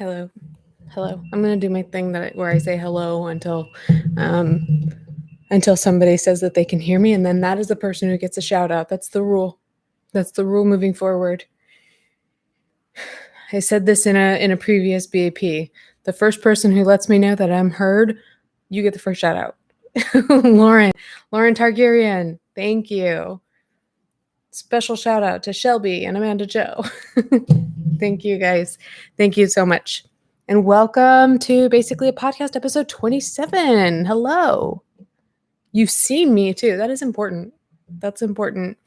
Hello. Hello. I'm going to do my thing where I say hello until somebody says that they can hear me, and then that is the person who gets a shout out. That's the rule. That's the rule moving forward. I said this in a previous BAP. The first person who lets me know that I'm heard, you get the first shout out. Lauren Targaryen, thank you. Special shout out to Shelby and Amanda Joe. Thank you guys. Thank you so much. And welcome to basically a podcast episode 27. Hello. You've seen me too. That is important. That's important.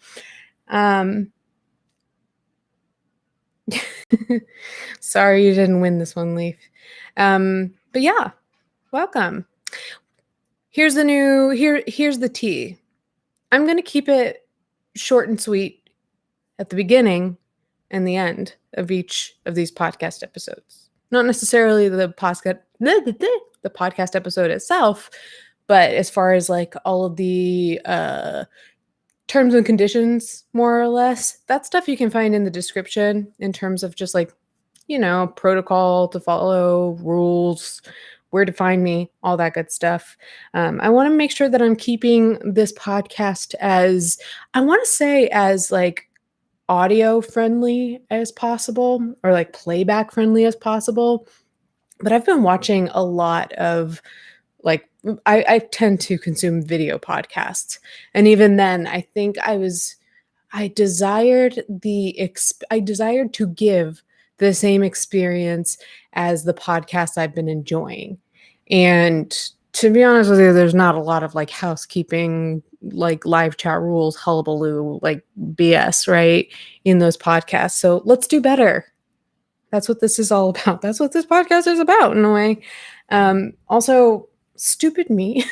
Sorry you didn't win this one, Leaf. But yeah, welcome. Here's the tea. I'm going to keep it short and sweet at the beginning and the end of each of these podcast episodes. Not necessarily the podcast episode itself, but as far as like all of the terms and conditions, more or less, that stuff you can find in the description in terms of just like, protocol to follow, rules, where to find me, all that good stuff. I want to make sure that I'm keeping this podcast as like audio friendly as possible, or like playback friendly as possible. But I've been watching a lot of like, I tend to consume video podcasts. And even then, I think I desired to give the same experience as the podcasts I've been enjoying. And to be honest with you, there's not a lot of like housekeeping, like live chat rules, hullabaloo, like BS, right, in those podcasts. So let's do better. That's what this is all about. That's what this podcast is about in a way. Also, stupid me.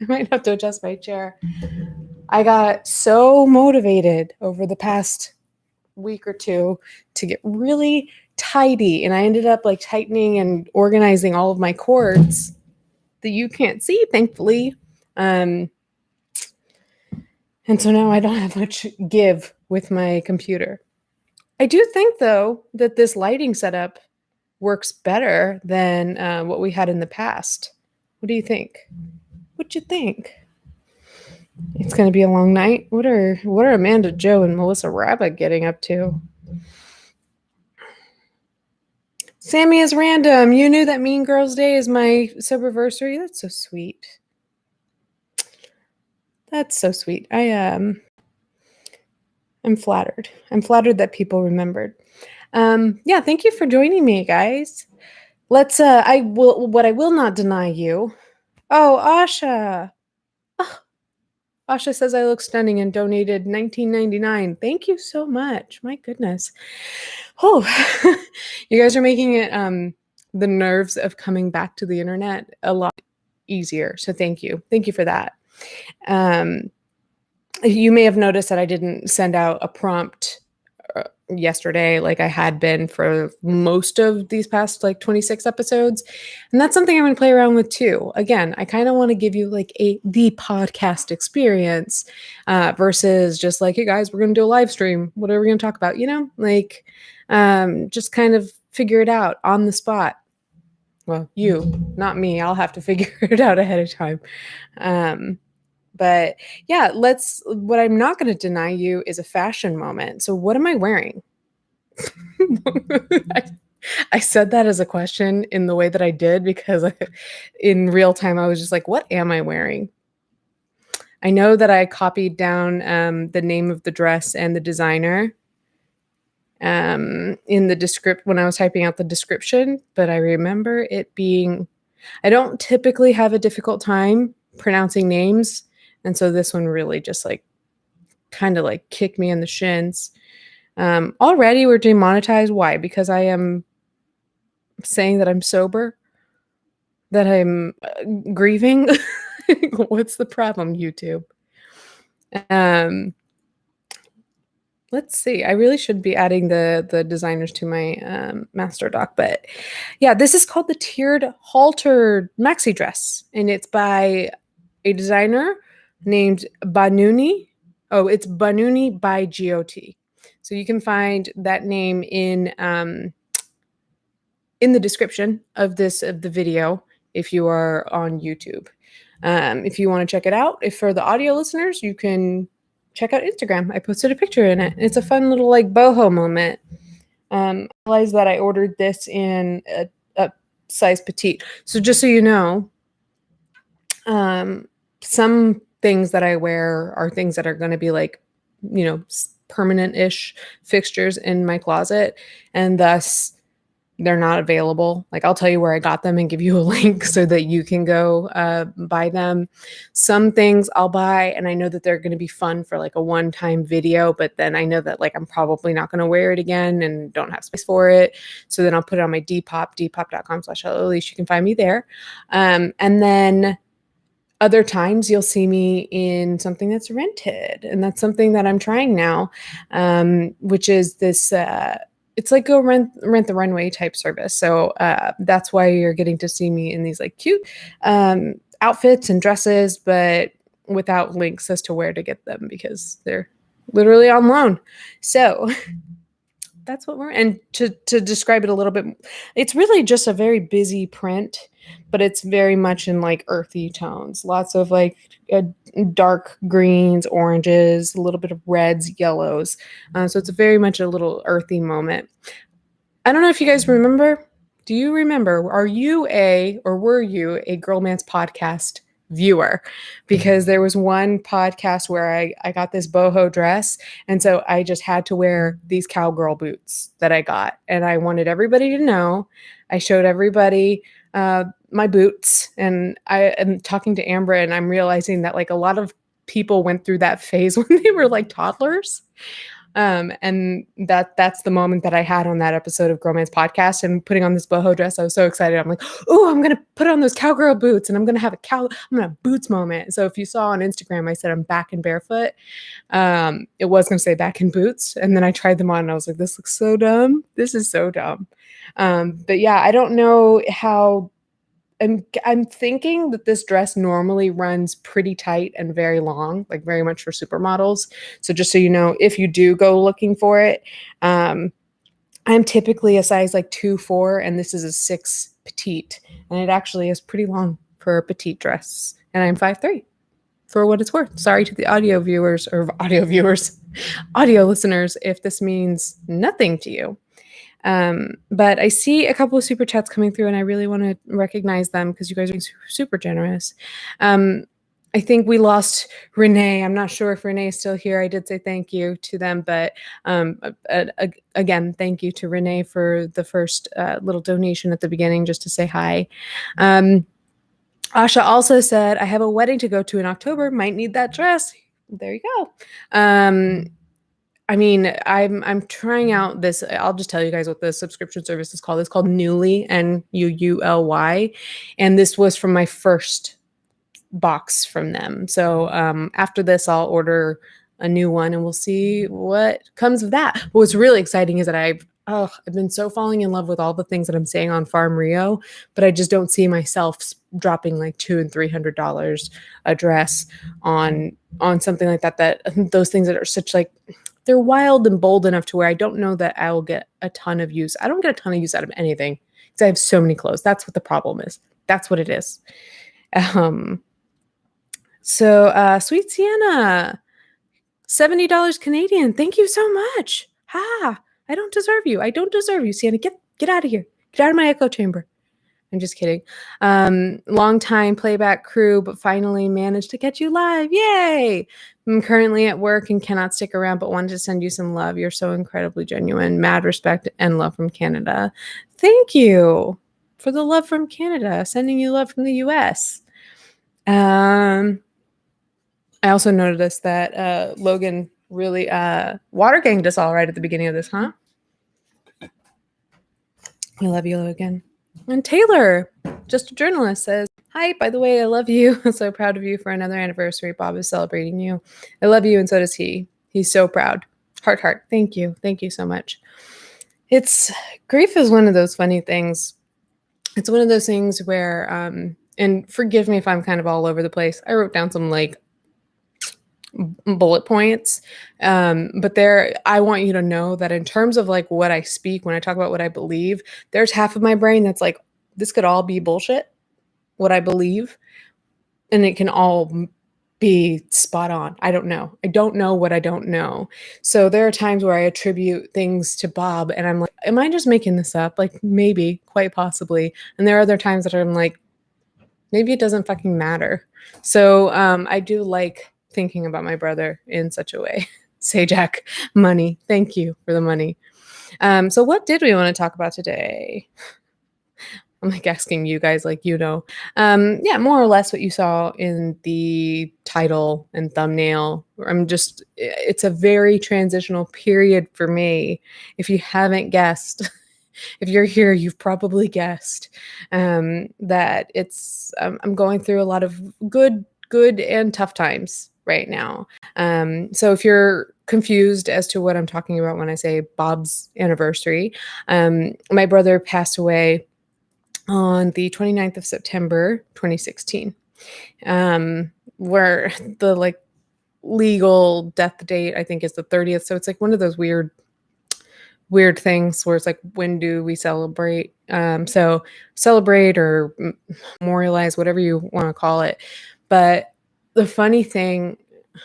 I might have to adjust my chair. I got so motivated over the past week or two to get really tidy, and I ended up like tightening and organizing all of my cords that you can't see, thankfully. And so now I don't have much give with my computer. I do think, though, that this lighting setup works better than what we had in the past. What do you think? What you think? It's going to be a long night. What are Amanda Joe and Melissa Rabbit getting up to? Sammy is random. You knew that Mean Girls Day is my sobriversary. That's so sweet. That's so sweet. I'm flattered. I'm flattered that people remembered. Yeah, thank you for joining me, guys. Let's what I will not deny you. Oh, Asha. Oh, Asha says I look stunning and donated $19.99. Thank you so much. My goodness. Oh, you guys are making it the nerves of coming back to the internet a lot easier. So thank you. Thank you for that. You may have noticed that I didn't send out a prompt yesterday like I had been for most of these past like 26 episodes, and that's something I'm going to play around with too. Again, I kind of want to give you like the podcast experience versus just like, hey guys, we're going to do a live stream, what are we going to talk about, like just kind of figure it out on the spot. Well, you, not me, I'll have to figure it out ahead of time. But yeah, what I'm not going to deny you is a fashion moment. So what am I wearing? I said that as a question in the way that I did because in real time, I was just like, what am I wearing? I know that I copied down the name of the dress and the designer in the when I was typing out the description, but I remember it being, I don't typically have a difficult time pronouncing names. And so this one really just like kind of like kicked me in the shins. Already we're demonetized. Why? Because I am saying that I'm sober, that I'm grieving. What's the problem, YouTube? Let's see. I really should be adding the designers to my master doc, but yeah, this is called the tiered Halter Maxi dress, and it's by a designer named Bhanuni. Oh, it's Bhanuni by Jyoti. So you can find that name in in the description of the video if you are on YouTube. If you want to check it out, if for the audio listeners, you can check out Instagram. I posted a picture in it. It's a fun little like boho moment. I realized that I ordered this in a size petite. So just so you know, some things that I wear are things that are going to be like, permanent-ish fixtures in my closet, and thus they're not available. Like, I'll tell you where I got them and give you a link so that you can go buy them. Some things I'll buy and I know that they're going to be fun for like a one-time video, but then I know that like I'm probably not going to wear it again and don't have space for it. So then I'll put it on my Depop, depop.com/Elise. You can find me there. And then other times you'll see me in something that's rented, and that's something that I'm trying now, which is this it's like go rent the runway type service. So that's why you're getting to see me in these like cute outfits and dresses, but without links as to where to get them because they're literally on loan. So that's what and to describe it a little bit, it's really just a very busy print, but it's very much in like earthy tones, lots of like dark greens, oranges, a little bit of reds, yellows. So it's very much a little earthy moment. I don't know if you guys remember. Do you remember? Were you a Girl Man's podcast viewer? Because there was one podcast where I got this boho dress, and so I just had to wear these cowgirl boots that I got, and I wanted everybody to know. I showed everybody my boots, and I am talking to Amber, and I'm realizing that like a lot of people went through that phase when they were like toddlers. And that's the moment that I had on that episode of Girl Man's podcast, and putting on this boho dress. I was so excited. I'm like, oh, I'm going to put on those cowgirl boots, and I'm going to have I'm going to have boots moment. So if you saw on Instagram, I said I'm back in barefoot. It was going to say back in boots. And then I tried them on and I was like, this looks so dumb. This is so dumb. But yeah, I don't know how. I'm thinking that this dress normally runs pretty tight and very long, like very much for supermodels. So just so you know, if you do go looking for it, I'm typically a size like 2-4, and this is a 6 petite, and it actually is pretty long for a petite dress. And I'm 5'3", for what it's worth. Sorry to the audio listeners, if this means nothing to you. But I see a couple of super chats coming through, and I really want to recognize them because you guys are super generous. I think we lost Renee. I'm not sure if Renee is still here. I did say thank you to them, but again, thank you to Renee for the first little donation at the beginning just to say hi. Asha also said, I have a wedding to go to in October. Might need that dress. There you go. I mean, I'm trying out this. I'll just tell you guys what the subscription service is called. It's called Nuuly, Nuuly, and this was from my first box from them. So after this, I'll order a new one, and we'll see what comes of that. But what's really exciting is that I've been so falling in love with all the things that I'm saying on Farm Rio, but I just don't see myself dropping like $200 and $300 a dress on something like that. That those things that are such like. They're wild and bold enough to where I don't know that I will get a ton of use. I don't get a ton of use out of anything because I have so many clothes. That's what the problem is. That's what it is. So Sweet Sienna, $70 Canadian. Thank you so much. I don't deserve you. I don't deserve you, Sienna. Get out of here. Get out of my echo chamber. I'm just kidding. Long time playback crew, but finally managed to catch you live. Yay! I'm currently at work and cannot stick around, but wanted to send you some love. You're so incredibly genuine. Mad respect and love from Canada. Thank you for the love from Canada. Sending you love from the US. I also noticed that Logan really water ganged us all right at the beginning of this, huh? I love you, Logan. And Taylor, just a journalist, says, hi, by the way, I love you. I'm so proud of you for another anniversary. Bob is celebrating you. I love you, and so does he. He's so proud. Heart. Thank you. Thank you so much. Grief is one of those funny things. It's one of those things where, and forgive me if I'm kind of all over the place. I wrote down some like bullet points. But I want you to know that in terms of like what I speak, when I talk about what I believe, there's half of my brain that's like, this could all be bullshit, what I believe, and it can all be spot on. I don't know. I don't know what I don't know. So there are times where I attribute things to Bob and I'm like, am I just making this up? Like maybe, quite possibly. And there are other times that I'm like, maybe it doesn't fucking matter. So I do like thinking about my brother in such a way. Say, Jack, money. Thank you for the money. So what did we want to talk about today? I'm like asking you guys, like, yeah, more or less what you saw in the title and thumbnail. It's a very transitional period for me. If you haven't guessed, if you're here, you've probably guessed that I'm going through a lot of good and tough times right now. So if you're confused as to what I'm talking about when I say Bob's anniversary, my brother passed away on the 29th of September, 2016, where the like legal death date, I think, is the 30th. So it's like one of those weird things where it's like, when do we celebrate? So celebrate or memorialize, whatever you want to call it. But the funny thing,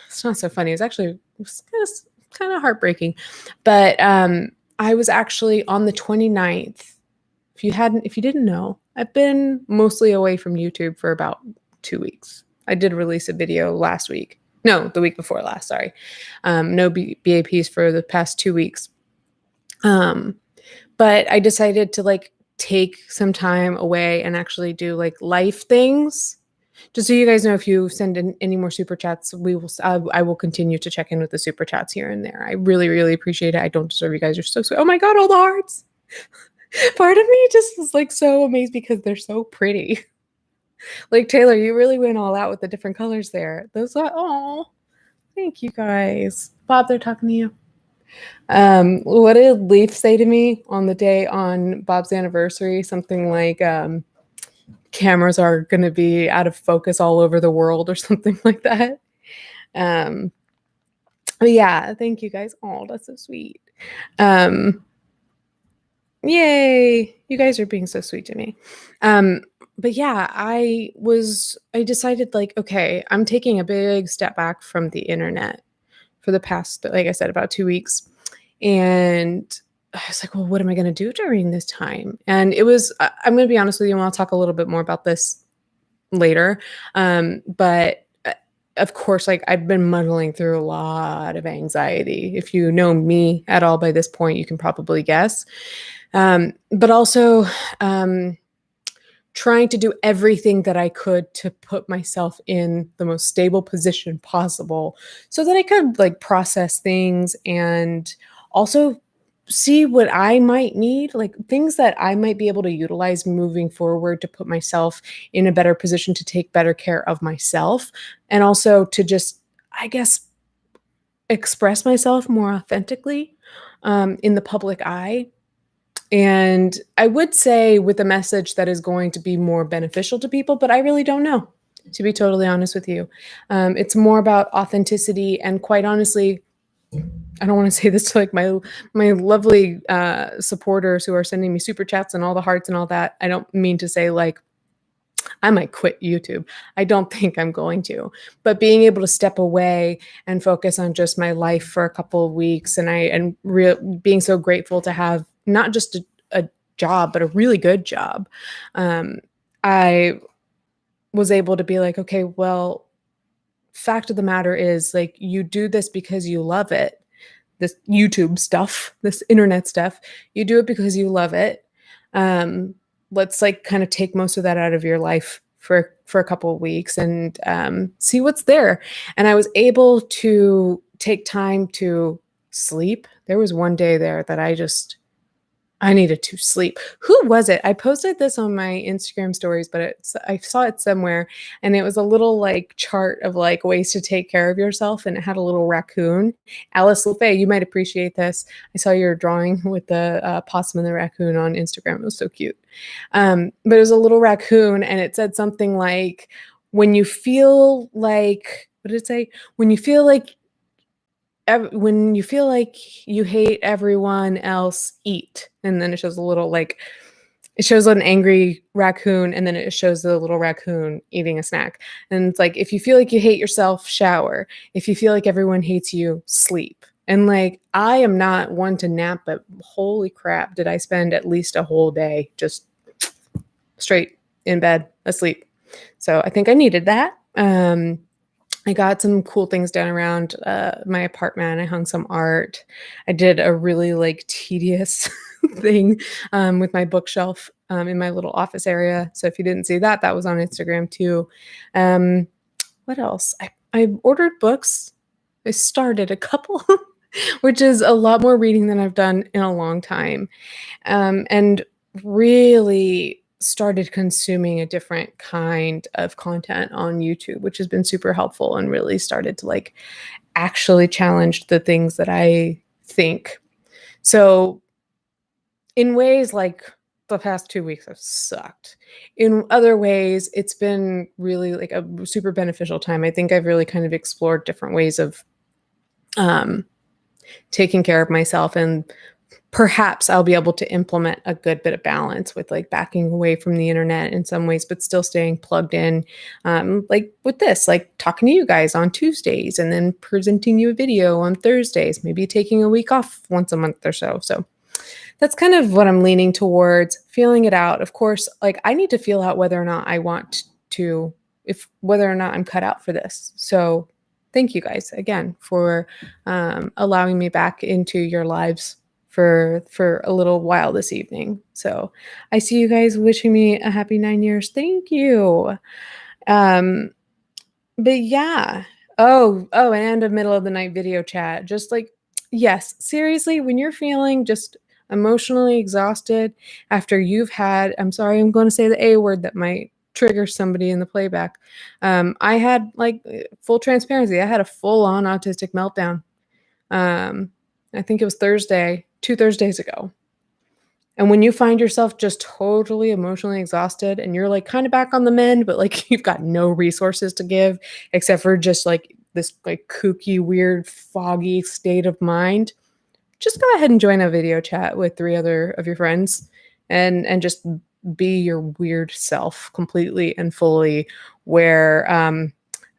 it's not so funny. It was kind of heartbreaking. But I was actually on the 29th. If you didn't know, I've been mostly away from YouTube for about 2 weeks. I did release a video last week. No, the week before last, sorry. No BAPs for the past 2 weeks. But I decided to like take some time away and actually do like life things. Just so you guys know, if you send in any more super chats, I will continue to check in with the super chats here and there. I really, really appreciate it. I don't deserve you guys. You're so sweet. Oh my God, all the hearts. Part of me just is like so amazed because they're so pretty. Like Taylor, you really went all out with the different colors there. Oh, thank you guys. Bob, they're talking to you. What did Leaf say to me on the day on Bob's anniversary? Something like, cameras are going to be out of focus all over the world or something like that. But yeah, thank you guys. Oh, that's so sweet. Yay, you guys are being so sweet to me. But yeah, I decided like, okay, I'm taking a big step back from the internet for the past, like I said, about 2 weeks. And I was like, well, what am I going to do during this time? And I'm going to be honest with you, and I'll talk a little bit more about this later. But of course, like I've been muddling through a lot of anxiety. If you know me at all by this point, you can probably guess. But also trying to do everything that I could to put myself in the most stable position possible so that I could like process things and also see what I might need, like things that I might be able to utilize moving forward to put myself in a better position to take better care of myself, and also to just, I guess, express myself more authentically in the public eye. And I would say with a message that is going to be more beneficial to people, but I really don't know, to be totally honest with you. It's more about authenticity, and quite honestly, I don't want to say this to like my lovely supporters who are sending me super chats and all the hearts and all that. I don't mean to say like I might quit YouTube. I don't think I'm going to. But being able to step away and focus on just my life for a couple of weeks, and being so grateful to have not just a job, but a really good job. I was able to be like, okay, well, fact of the matter is, like, you do this because you love it. This YouTube stuff, this internet stuff, you do it because you love it. Let's like kind of take most of that out of your life for a couple of weeks and see what's there. And I was able to take time to sleep. There was one day there that I needed to sleep. Who was it? I posted this on my Instagram stories, but I saw it somewhere, and it was a little like chart of like ways to take care of yourself, and it had a little raccoon. Alice LaFay, you might appreciate this. I saw your drawing with the possum and the raccoon on Instagram. It was so cute. But it was a little raccoon, and it said something like, when you feel like, what did it say? When you feel like you hate everyone else, eat. And then it shows a little like it shows an angry raccoon, and then it shows the little raccoon eating a snack. And it's like, if you feel like you hate yourself, shower. If you feel like everyone hates you, sleep. And like, I am not one to nap, but holy crap, did I spend at least a whole day just straight in bed, asleep. So I think I needed that. I got some cool things done around my apartment. I hung some art. I did a really like tedious thing with my bookshelf in my little office area. So if you didn't see that, that was on Instagram too. What else? I ordered books. I started a couple, which is a lot more reading than I've done in a long time. And really started consuming a different kind of content on YouTube, which has been super helpful and really started to like actually challenge the things that I think. So in ways like the past 2 weeks have sucked. In other ways, it's been really like a super beneficial time. I think I've really kind of explored different ways of taking care of myself, and perhaps I'll be able to implement a good bit of balance with like backing away from the internet in some ways, but still staying plugged in. Like with this, like talking to you guys on Tuesdays and then presenting you a video on Thursdays, maybe taking a week off once a month or so. So that's kind of what I'm leaning towards, feeling it out. Of course, like I need to feel out whether or not I want to, whether or not I'm cut out for this. So thank you guys again for allowing me back into your lives for a little while this evening. So I see you guys wishing me a happy 9 years. Thank you. But yeah. And a middle of the night video chat. Just like, yes, seriously, when you're feeling just emotionally exhausted after you've had, I'm sorry, I'm going to say the A word that might trigger somebody in the playback. I had like full transparency. I had a full on autistic meltdown. I think it was Thursday, 2 Thursdays ago. And when you find yourself just totally emotionally exhausted and you're like kind of back on the mend, but like you've got no resources to give except for just like this like kooky, weird, foggy state of mind, just go ahead and join a video chat with 3 other of your friends and just be your weird self completely and fully, where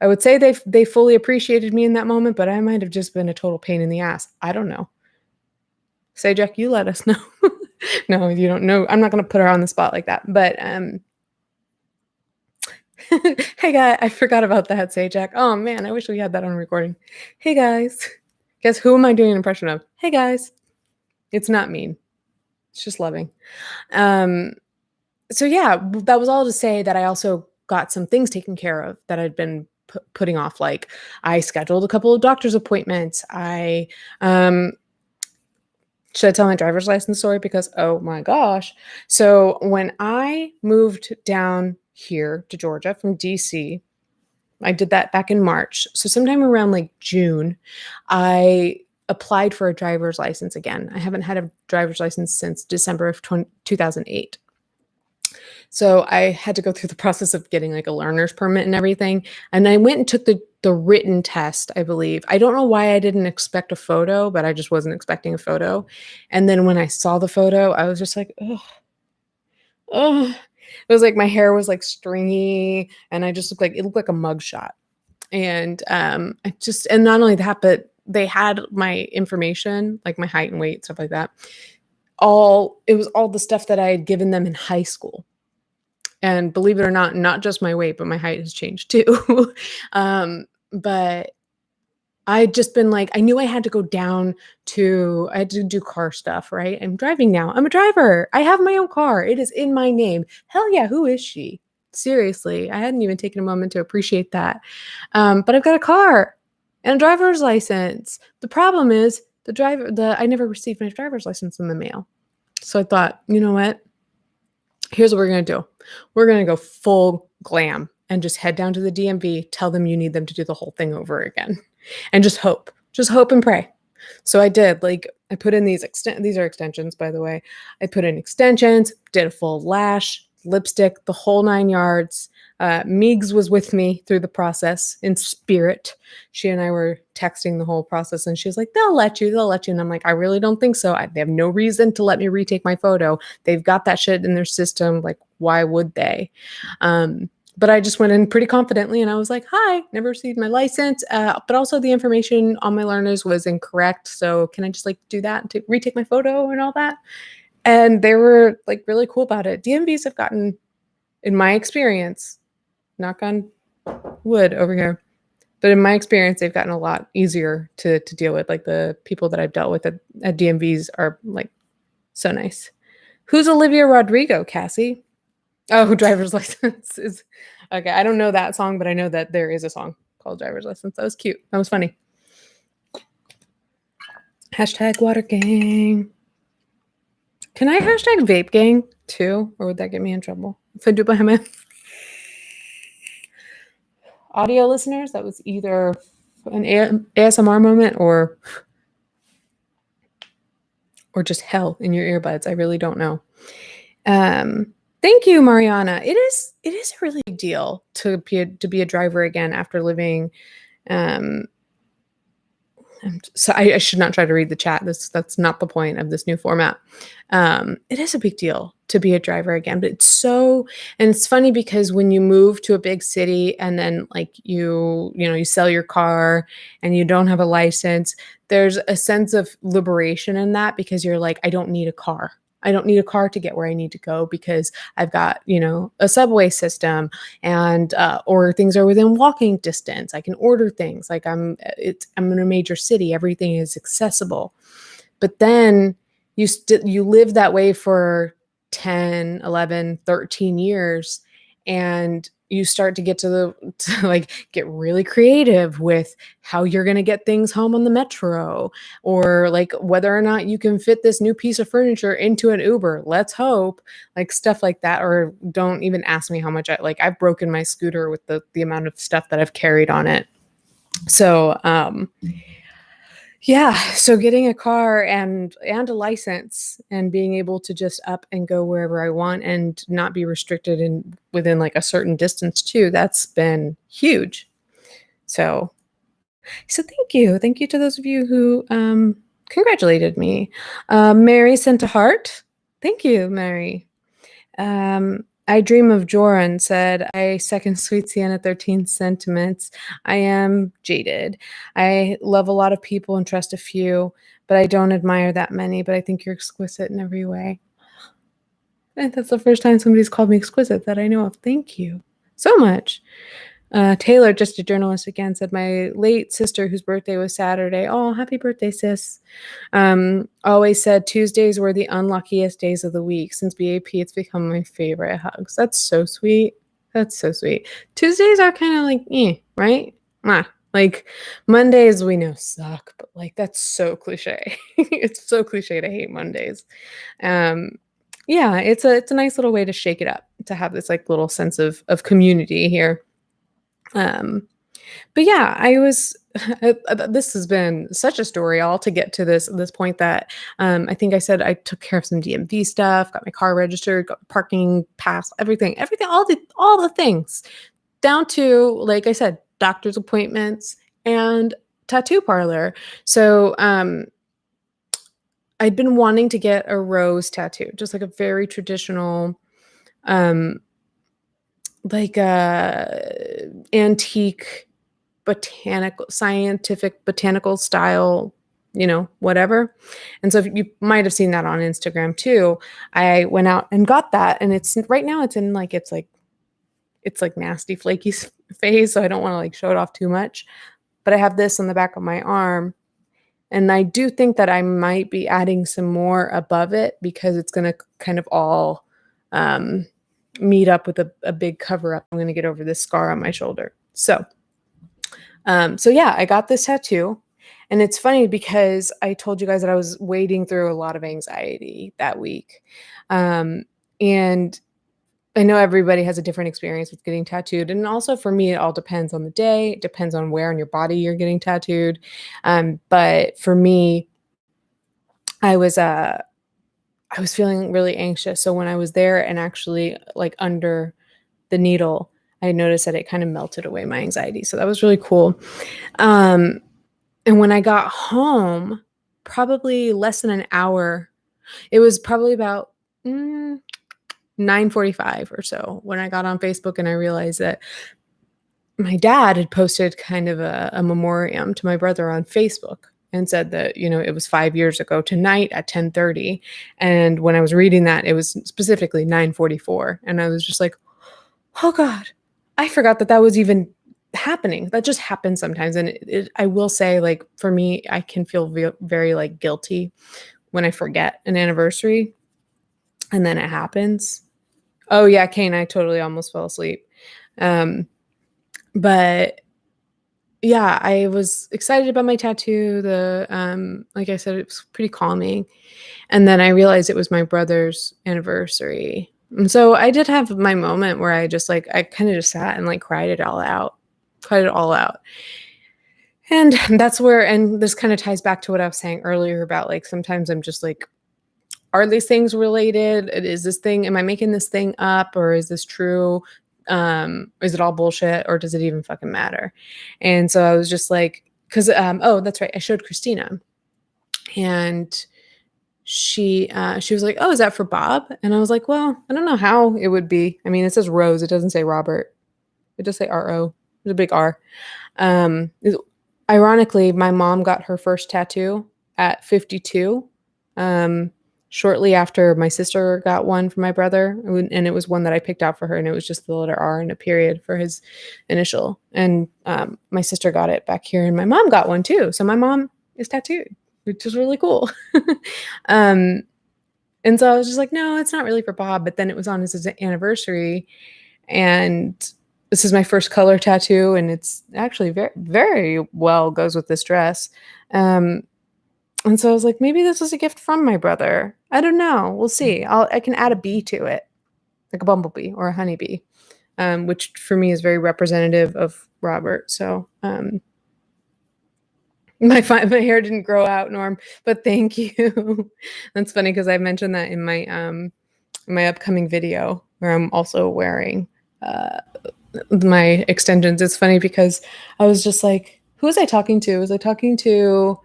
I would say they fully appreciated me in that moment, but I might have just been a total pain in the ass. I don't know. Sajak, you let us know. No, you don't know. I'm not going to put her on the spot like that. But hey guys, I forgot about that, Sajak. Oh man, I wish we had that on recording. Hey guys. Guess who am I doing an impression of? Hey guys. It's not mean. It's just loving. So yeah, that was all to say that I also got some things taken care of that I'd been putting off. Like I scheduled a couple of doctor's appointments. Should I tell my driver's license story? Because, oh my gosh. So when I moved down here to Georgia from DC, I did that back in March. So sometime around like June, I applied for a driver's license again. I haven't had a driver's license since December of 2008. So I had to go through the process of getting like a learner's permit and everything. And I went and took the written test, I believe. I don't know why I didn't expect a photo, but I just wasn't expecting a photo. And then when I saw the photo, I was just like, oh. It was like my hair was like stringy and I just it looked like a mugshot. And and not only that, but they had my information, like my height and weight, stuff like that. It was all the stuff that I had given them in high school. And believe it or not, not just my weight, but my height has changed too. But I'd just been like, I knew I had to go down I had to do car stuff, right? I'm driving now. I'm a driver. I have my own car. It is in my name. Hell yeah, who is she? Seriously, I hadn't even taken a moment to appreciate that. But I've got a car and a driver's license. The problem is I never received my driver's license in the mail. So I thought, you know what? Here's what we're going to do. We're going to go full glam and just head down to the DMV, tell them you need them to do the whole thing over again, and just hope and pray. So I did. Like I put in these are extensions, by the way. I put in extensions, did a full lash, lipstick, the whole 9 yards. Meigs was with me through the process in spirit. She and I were texting the whole process, and she was like, they'll let you. And I'm like, I really don't think so. They have no reason to let me retake my photo. They've got that shit in their system. Like, why would they? But I just went in pretty confidently, and I was like, hi, never received my license. But also the information on my learners was incorrect. So can I just like do that to retake my photo and all that? And they were like really cool about it. DMVs have gotten, in my experience, knock on wood over here, but in my experience, they've gotten a lot easier to deal with. Like the people that I've dealt with at DMVs are like so nice. Who's Olivia Rodrigo, Cassie? Oh, driver's license is okay. I don't know that song, but I know that there is a song called Driver's License. That was cute. That was funny. Hashtag water gang. Can I hashtag vape gang too? Or would that get me in trouble? If I do behind my audio listeners, that was either an ASMR moment or just hell in your earbuds. I really don't know. Thank you, Mariana. It is a really big deal to be a driver again after living. So I should not try to read the chat. That's not the point of this new format. It is a big deal to be a driver again, but it's funny because when you move to a big city and then like you sell your car and you don't have a license, there's a sense of liberation in that because you're like, I don't need a car. I don't need a car to get where I need to go because I've got, a subway system and, or things are within walking distance. I can order things like I'm in a major city. Everything is accessible. But then you live that way for 10, 11, 13 years and you start to get to get really creative with how you're going to get things home on the metro or like whether or not you can fit this new piece of furniture into an Uber. Let's hope, like stuff like that. Or don't even ask me how much I've broken my scooter with the amount of stuff that I've carried on it. So, yeah, so getting a car and a license and being able to just up and go wherever I want and not be restricted within like a certain distance too, that's been huge. So thank you. Thank you to those of you who congratulated me. Mary sent a heart. Thank you, Mary. I Dream of Joran said, I second Sweet Sienna 13's sentiments. I am jaded. I love a lot of people and trust a few, but I don't admire that many, but I think you're exquisite in every way. And that's the first time somebody's called me exquisite that I know of. Thank you so much. Taylor, just a journalist again, said, my late sister, whose birthday was Saturday. Oh, happy birthday, sis. Always said Tuesdays were the unluckiest days of the week. Since BAP, it's become my favorite. Hugs. That's so sweet. That's so sweet. Tuesdays are kind of like, right? Like Mondays we know suck, but like that's so cliche. It's so cliche to hate Mondays. Yeah, it's a nice little way to shake it up, to have this like little sense of community here. But yeah, I was, this has been such a story all to get to this point that, I think I said I took care of some DMV stuff, got my car registered, got parking pass, everything, all the things down to, like I said, doctor's appointments and tattoo parlor. So, I'd been wanting to get a rose tattoo, just like a very traditional, antique scientific botanical style, whatever. And so you might have seen that on Instagram too. I went out and got that, and it's right now it's in like it's like nasty flaky phase, so I don't want to like show it off too much. But I have this on the back of my arm, and I do think that I might be adding some more above it because it's going to kind of all meet up with a big cover up. I'm going to get over this scar on my shoulder. So yeah, I got this tattoo, and it's funny because I told you guys that I was wading through a lot of anxiety that week. And I know everybody has a different experience with getting tattooed. And also for me, it all depends on the day. It depends on where on your body you're getting tattooed. But for me, I was feeling really anxious. So when I was there and actually like under the needle, I noticed that it kind of melted away my anxiety. So that was really cool. And when I got home, probably less than an hour, it was probably about 9:45 or so when I got on Facebook and I realized that my dad had posted kind of a memoriam to my brother on Facebook and said that, it was 5 years ago tonight at 10:30. And when I was reading that, it was specifically 9:44. And I was just like, oh God, I forgot that was even happening. That just happens sometimes. And I will say, like, for me, I can feel very like guilty when I forget an anniversary and then it happens. Oh yeah, Kane, I totally almost fell asleep. But yeah, I was excited about my tattoo. Like I said, it was pretty calming. And then I realized it was my brother's anniversary. And so I did have my moment where I kind of just sat and like cried it all out. And and this kind of ties back to what I was saying earlier about like sometimes I'm just like, are these things related? Am I making this thing up, or is this true? Is it all bullshit, or does it even fucking matter? And so I was just like, oh, that's right, I showed Christina, and she was like, oh, is that for Bob? And I was like, well, I don't know how it would be. I mean, it says Rose, it doesn't say Robert. It does say RO. There's a big R. Ironically, my mom got her first tattoo at 52. Shortly after my sister got one for my brother, and it was one that I picked out for her, and it was just the letter R and a period for his initial. And my sister got it back here, and my mom got one too. So my mom is tattooed, which is really cool. And so I was just like, no, it's not really for Bob. But then it was on his anniversary, and this is my first color tattoo, and it's actually very, very well goes with this dress. And so I was like, maybe this was a gift from my brother. I don't know. We'll see. I can add a bee to it, like a bumblebee or a honeybee, which for me is very representative of Robert. So my hair didn't grow out, Norm, but thank you. That's funny because I mentioned that in my upcoming video where I'm also wearing my extensions. It's funny because I was just like, who was I talking to? Was I talking to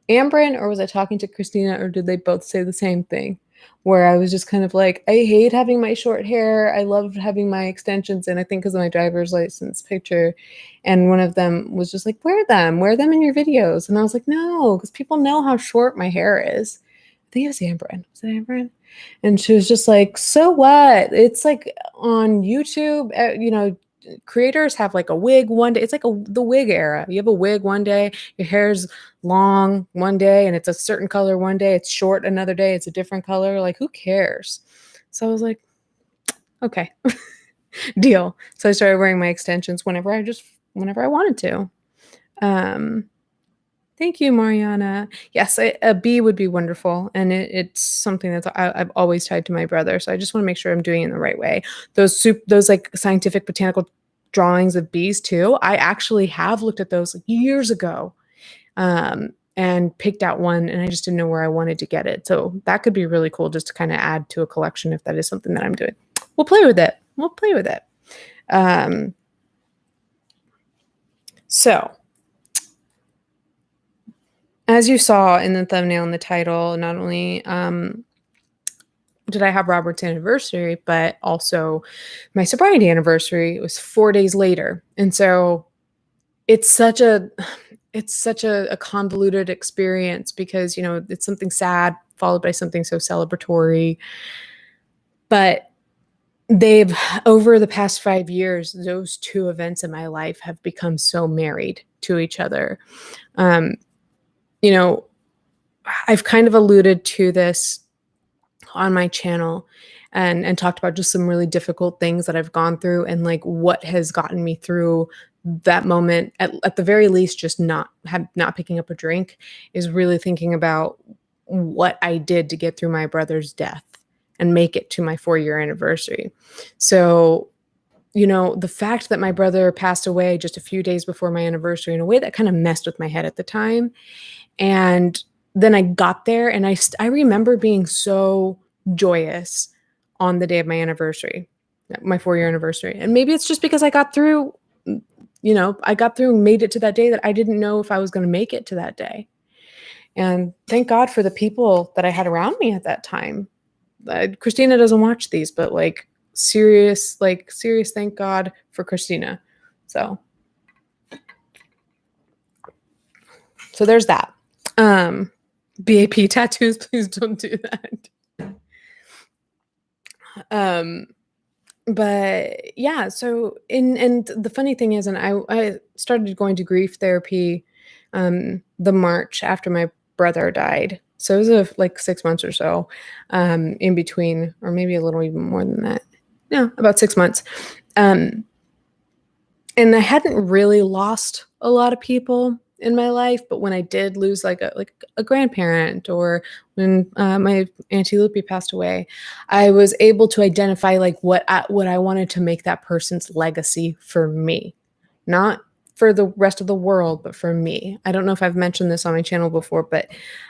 Ambrin, or was I talking to Christina, or did they both say the same thing? Where I was just kind of like, I hate having my short hair. I love having my extensions. And I think because of my driver's license picture. And one of them was just like, wear them in your videos. And I was like, no, because people know how short my hair is. I think it was Ambrin. Was it Ambrin? And she was just like, so what? It's like on YouTube, creators have like a wig one day. It's like the wig era. You have a wig one day, your hair's long one day, and it's a certain color one day. It's short another day. It's a different color. Like, who cares? So I was like, okay, deal. So I started wearing my extensions whenever I wanted to. Thank you, Mariana. Yes, a bee would be wonderful. And it's something that I've always tied to my brother. So I just want to make sure I'm doing it in the right way. Those like scientific botanical drawings of bees too. I actually have looked at those years ago and picked out one, and I just didn't know where I wanted to get it. So that could be really cool just to kind of add to a collection if that is something that I'm doing. We'll play with it. So as you saw in the thumbnail and the title, not only did I have Robert's anniversary, but also my sobriety anniversary. It was 4 days later. And so it's such a convoluted experience because, it's something sad followed by something so celebratory. But over the past 5 years, those two events in my life have become so married to each other. I've kind of alluded to this on my channel and talked about just some really difficult things that I've gone through and like what has gotten me through that moment, at the very least, just not picking up a drink, is really thinking about what I did to get through my brother's death and make it to my 4-year anniversary. So, the fact that my brother passed away just a few days before my anniversary in a way that kind of messed with my head at the time. And then I got there and I remember being so joyous on the day of my anniversary. my 4-year anniversary. And maybe it's just because I got through, I got through and made it to that day that I didn't know if I was going to make it to that day. And thank God for the people that I had around me at that time. Christina doesn't watch these, but serious, thank God for Christina. So there's that. BAP tattoos, please don't do that. But yeah, so and the funny thing is, and I started going to grief therapy the March after my brother died. So it was like 6 months or so in between, or maybe a little even more than that. No, about 6 months. And I hadn't really lost a lot of people in my life, but when I did lose like a grandparent, or when my Auntie Lupe passed away, I was able to identify what I wanted to make that person's legacy for me, not for the rest of the world, but for me. I don't know if I've mentioned this on my channel before, but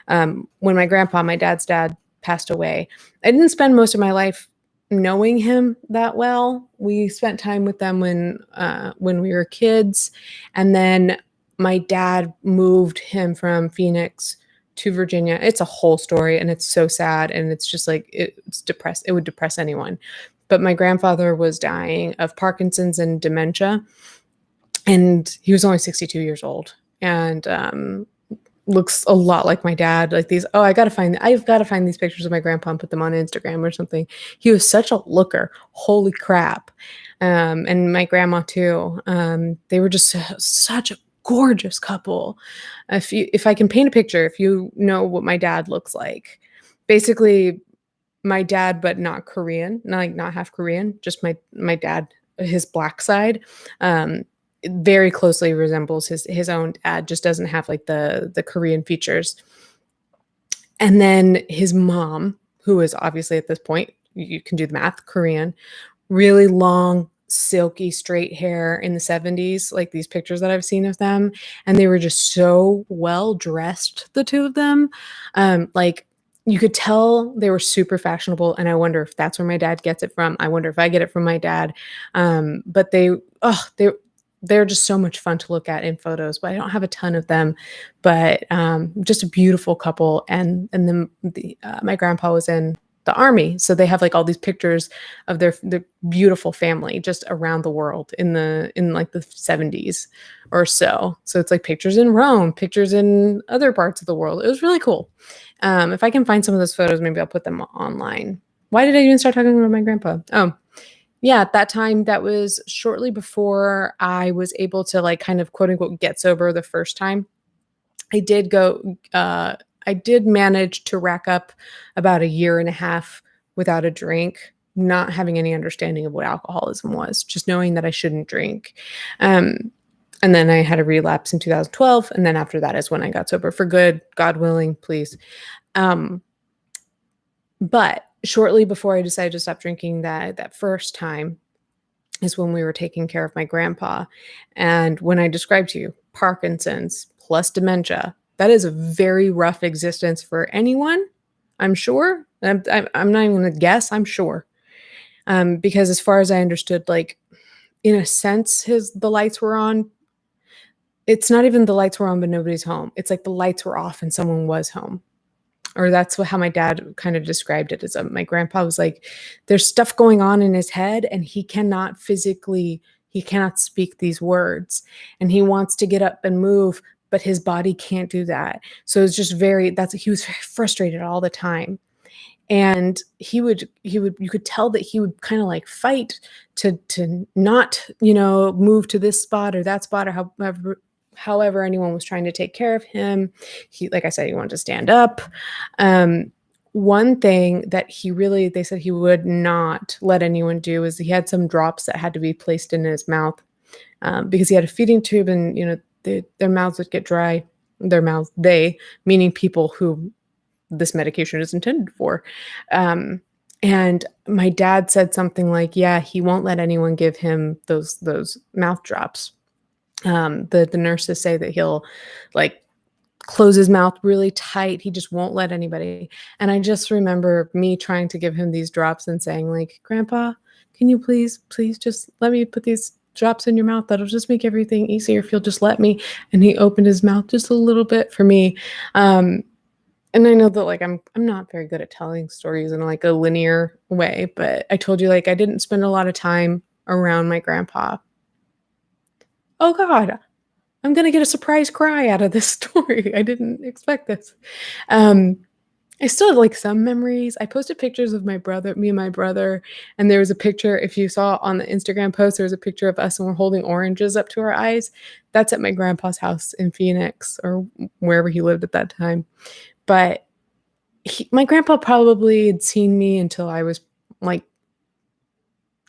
when my grandpa, my dad's dad, passed away, I didn't spend most of my life knowing him that well. We spent time with them when we were kids, and then my dad moved him from Phoenix to Virginia. It's a whole story, and it's so sad, and it's just it's depressed. It would depress anyone. But my grandfather was dying of Parkinson's and dementia, and he was only 62 years old, and looks a lot like my dad. I've got to find these pictures of my grandpa and put them on Instagram or something. He was such a looker. Holy crap. And my grandma too. They were just such a gorgeous couple. If I can paint a picture, if you know what my dad looks like, basically my dad, but not Korean, not half Korean, just my dad, his black side, very closely resembles his own dad, just doesn't have the Korean features. And then his mom, who is obviously at this point, you can do the math, Korean, really long, silky, straight hair in the 70s, like these pictures that I've seen of them. And they were just so well dressed, the two of them. You could tell they were super fashionable. And I wonder if that's where my dad gets it from. I wonder if I get it from my dad. But they're just so much fun to look at in photos, but I don't have a ton of them. But just a beautiful couple. And then my grandpa was in the army, so they have all these pictures of their beautiful family just around the world in the 70s or so. So it's pictures in Rome, pictures in other parts of the world. It was really cool. If I can find some of those photos, maybe I'll put them online. Why did I even start talking about my grandpa? Oh, yeah, at that time, that was shortly before I was able to kind of quote unquote get sober the first time. I did manage to rack up about 1.5 years without a drink, not having any understanding of what alcoholism was, just knowing that I shouldn't drink. And then I had a relapse in 2012. And then after that is when I got sober for good, God willing, please. But shortly before I decided to stop drinking that first time is when we were taking care of my grandpa. And when I described to you Parkinson's plus dementia, that is a very rough existence for anyone, I'm sure. I'm not even going to guess, I'm sure. Because as far as I understood, in a sense, the lights were on. It's not even the lights were on, but nobody's home. It's the lights were off and someone was home. Or that's how my dad kind of described it. As my grandpa was there's stuff going on in his head, and he cannot speak these words, and he wants to get up and move, but his body can't do that. So it's just he was very frustrated all the time. And you could tell that he would kind of fight to not, move to this spot or that spot, or however anyone was trying to take care of him. Like I said, he wanted to stand up. One thing that they said he would not let anyone do is he had some drops that had to be placed in his mouth because he had a feeding tube, and their mouths would get dry. Meaning people who this medication is intended for. And my dad said something yeah, he won't let anyone give him those mouth drops. The nurses say that he'll close his mouth really tight. He just won't let anybody. And I just remember me trying to give him these drops and saying Grandpa, can you please just let me put these drops in your mouth? That'll just make everything easier if you'll just let me. And he opened his mouth just a little bit for me. And I know that like I'm not very good at telling stories in like a linear way, but I told you like I didn't spend a lot of time around my grandpa. Oh God, I'm gonna get a surprise cry out of this story. I didn't expect this. I still have like some memories. I posted pictures of me and my brother, and there was a picture, if you saw on the Instagram post, there was a picture of us and we're holding oranges up to our eyes. That's at my grandpa's house in Phoenix or wherever he lived at that time. But my grandpa probably had seen me until I was like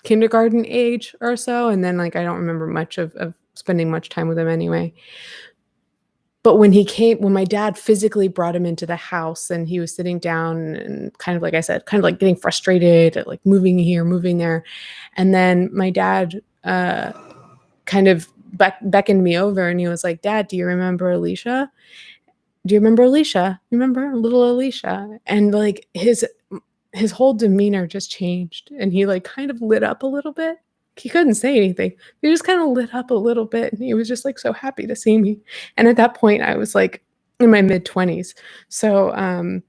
kindergarten age or so. And then like I don't remember much of spending much time with him anyway. But when my dad physically brought him into the house and he was sitting down and kind of like I said, kind of like getting frustrated at like moving here, moving there. And then my dad kind of beckoned me over and he was like, Dad, do you remember Alicia? Do you remember Alicia? Remember little Alicia? And like his whole demeanor just changed and he like kind of lit up a little bit. He couldn't say anything. He just kind of lit up a little bit and he was just like so happy to see me. And at that point I was like in my mid-20s. So I'm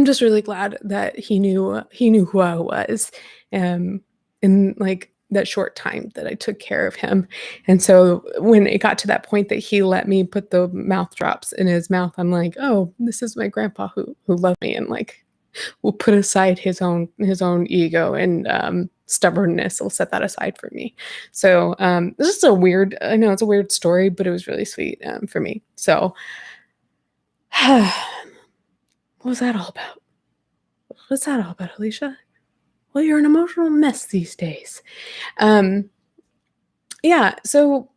just really glad that he knew who I was in like that short time that I took care of him. And so when it got to that point that he let me put the mouth drops in his mouth, I'm like, oh, this is my grandpa who loved me and like will put aside his own ego and stubbornness. Will set that aside for me. So this is I know it's a weird story, but it was really sweet for me. So what was that all about? What's that all about, Alicia? Well, you're an emotional mess these days. Yeah, so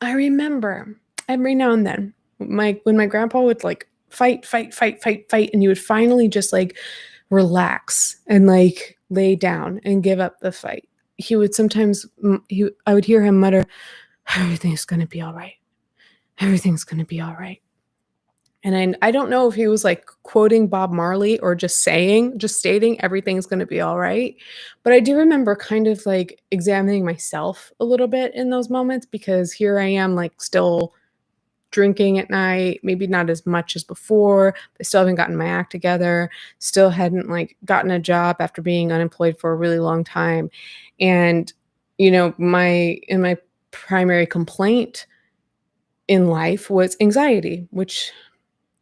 I remember every now and then when my grandpa would like fight, and you would finally just like relax and like lay down and give up the fight. He would sometimes, I would hear him mutter, everything's going to be all right. Everything's going to be all right. And I don't know if he was like quoting Bob Marley or just stating everything's going to be all right. But I do remember kind of like examining myself a little bit in those moments because here I am like still drinking at night, maybe not as much as before. I still haven't gotten my act together, still hadn't like gotten a job after being unemployed for a really long time. And, you know, my primary complaint in life was anxiety, which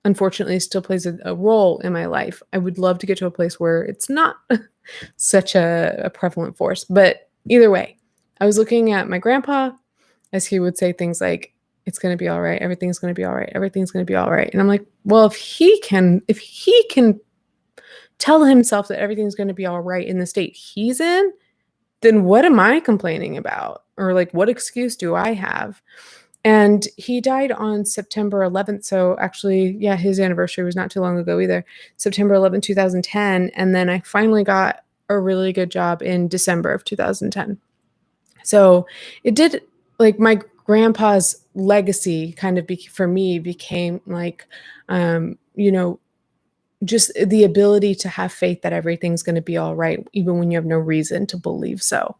unfortunately still plays a role in my life. I would love to get to a place where it's not such a prevalent force. But either way, I was looking at my grandpa as he would say things like, it's going to be all right. Everything's going to be all right. Everything's going to be all right. And I'm like, well, if he can tell himself that everything's going to be all right in the state he's in, then what am I complaining about? Or like, what excuse do I have? And he died on September 11th. So actually, yeah, his anniversary was not too long ago either. September 11th, 2010. And then I finally got a really good job in December of 2010. So it did, like, my grandpa's legacy kind of for me became like, you know, just the ability to have faith that everything's going to be all right, even when you have no reason to believe so.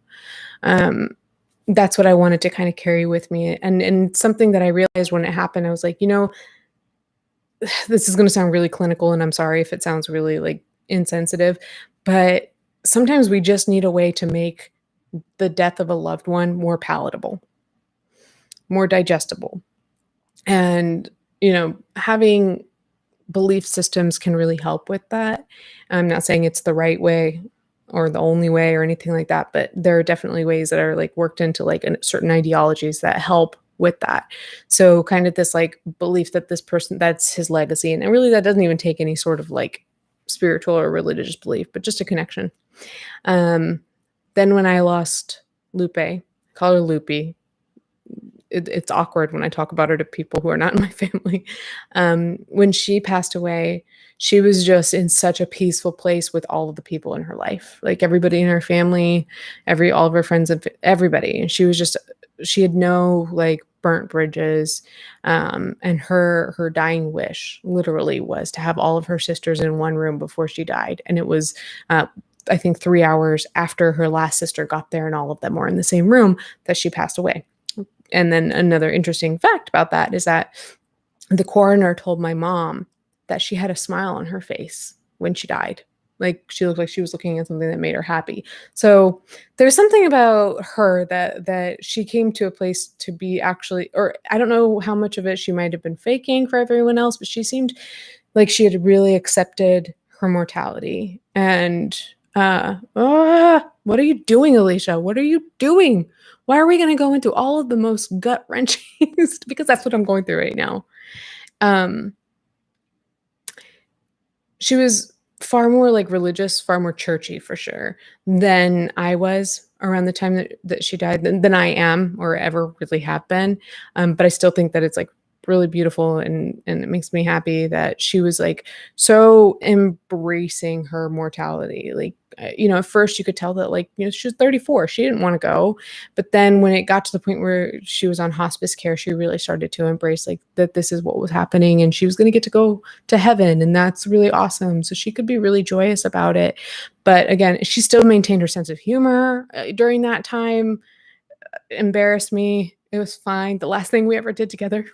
That's what I wanted to kind of carry with me. And something that I realized when it happened, I was like, you know, this is going to sound really clinical, and I'm sorry if it sounds really like insensitive, but sometimes we just need a way to make the death of a loved one more palatable, more digestible. And, you know, having belief systems can really help with that. I'm not saying it's the right way or the only way or anything like that, but there are definitely ways that are like worked into like certain ideologies that help with that. So kind of this like belief that this person, that's his legacy. And really that doesn't even take any sort of like spiritual or religious belief, but just a connection. Then when I lost Lupe, I call her Loopy. It's awkward when I talk about her to people who are not in my family. When she passed away, she was just in such a peaceful place with all of the people in her life, like everybody in her family, all of her friends, and everybody. And she had no like burnt bridges. And her dying wish literally was to have all of her sisters in one room before she died. And it was I think 3 hours after her last sister got there and all of them were in the same room, that she passed away. And then another interesting fact about that is that the coroner told my mom that she had a smile on her face when she died. Like, she looked like she was looking at something that made her happy. So there's something about her that she came to a place to be actually, or I don't know how much of it she might have been faking for everyone else, but she seemed like she had really accepted her mortality. And what are you doing, Alicia? What are you doing? Why are we going to go into all of the most gut-wrenching because that's what I'm going through right now. She was far more like religious, far more churchy for sure than I was around the time that she died, than I am or ever really have been. But I still think that it's like really beautiful, and it makes me happy that she was like so embracing her mortality. Like, at first you could tell that, like, she was 34, she didn't want to go, but then when it got to the point where she was on hospice care, she really started to embrace like that this is what was happening, and she was going to get to go to heaven, and that's really awesome. So she could be really joyous about it. But again, she still maintained her sense of humor during that time. Embarrassed me, it was fine. The last thing we ever did together,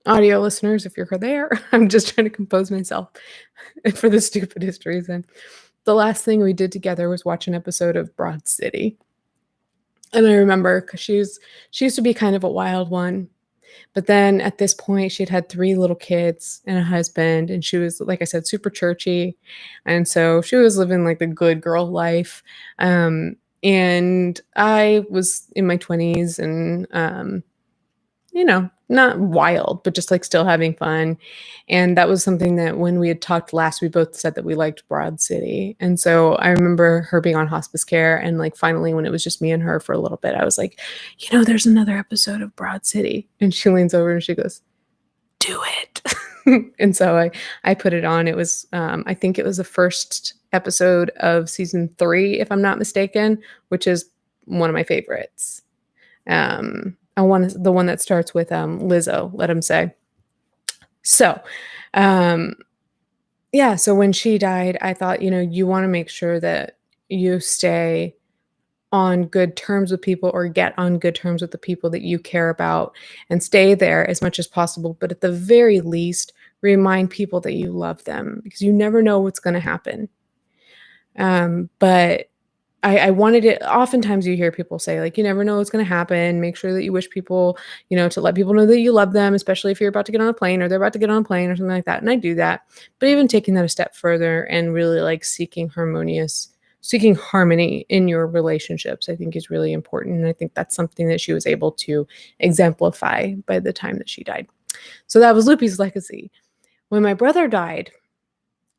audio listeners, if you're there, I'm just trying to compose myself for the stupidest reason. The last thing we did together was watch an episode of Broad City. And I remember because she used to be kind of a wild one. But then at this point, she'd had 3 little kids and a husband, and she was, like I said, super churchy. And so she was living like the good girl life. And I was in my 20s and, not wild, but just like still having fun. And that was something that when we had talked last, we both said that we liked Broad City. And so I remember her being on hospice care, and like finally when it was just me and her for a little bit, I was like, there's another episode of Broad City. And she leans over and she goes, do it. And so I put it on. It was, I think it was the first episode of season 3, if I'm not mistaken, which is one of my favorites. The one that starts with Lizzo, let him say. So, so when she died, I thought, you want to make sure that you stay on good terms with people, or get on good terms with the people that you care about, and stay there as much as possible. But at the very least, remind people that you love them, because you never know what's going to happen. But I wanted it. Oftentimes you hear people say, like, you never know what's going to happen. Make sure that you wish people, to let people know that you love them, especially if you're about to get on a plane or they're about to get on a plane or something like that. And I do that. But even taking that a step further and really like seeking harmony in your relationships, I think is really important. And I think that's something that she was able to exemplify by the time that she died. So that was Loopy's legacy. When my brother died,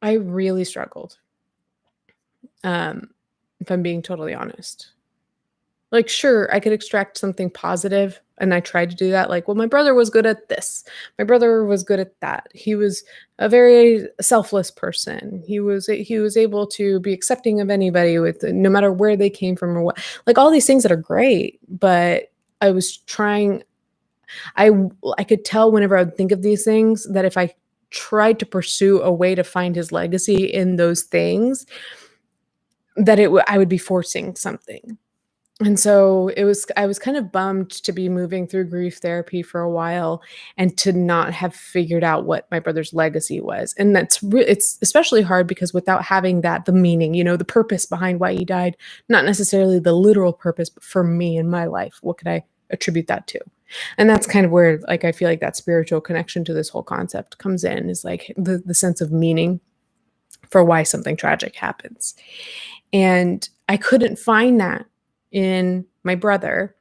I really struggled. If I'm being totally honest. Like, sure, I could extract something positive, and I tried to do that. Like, well, my brother was good at this. My brother was good at that. He was a very selfless person. He was able to be accepting of anybody, with no matter where they came from or what. Like, all these things that are great, but I was trying. I could tell whenever I would think of these things that if I tried to pursue a way to find his legacy in those things, that I would be forcing something. And so I was kind of bummed to be moving through grief therapy for a while and to not have figured out what my brother's legacy was. And it's especially hard because without having that, the meaning, the purpose behind why he died, not necessarily the literal purpose, but for me in my life, what could I attribute that to? And that's kind of where, like, I feel like that spiritual connection to this whole concept comes in, is like the sense of meaning for why something tragic happens. And I couldn't find that in my brother.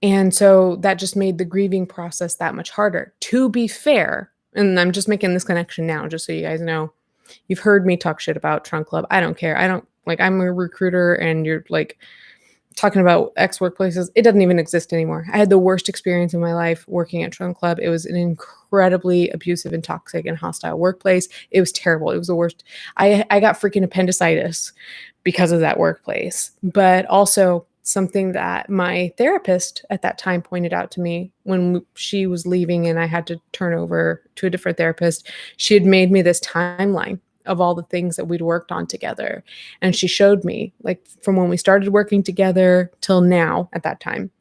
And so that just made the grieving process that much harder. To be fair, and I'm just making this connection now, just so you guys know, you've heard me talk shit about Trunk Club. I don't care. I'm a recruiter, and you're like talking about ex-workplaces. It doesn't even exist anymore. I had the worst experience in my life working at Trunk Club. It was an incredibly abusive and toxic and hostile workplace. It was terrible. It was the worst. I got freaking appendicitis because of that workplace. But also, something that my therapist at that time pointed out to me when she was leaving and I had to turn over to a different therapist. She had made me this timeline of all the things that we'd worked on together. And she showed me, like, from when we started working together till now at that time,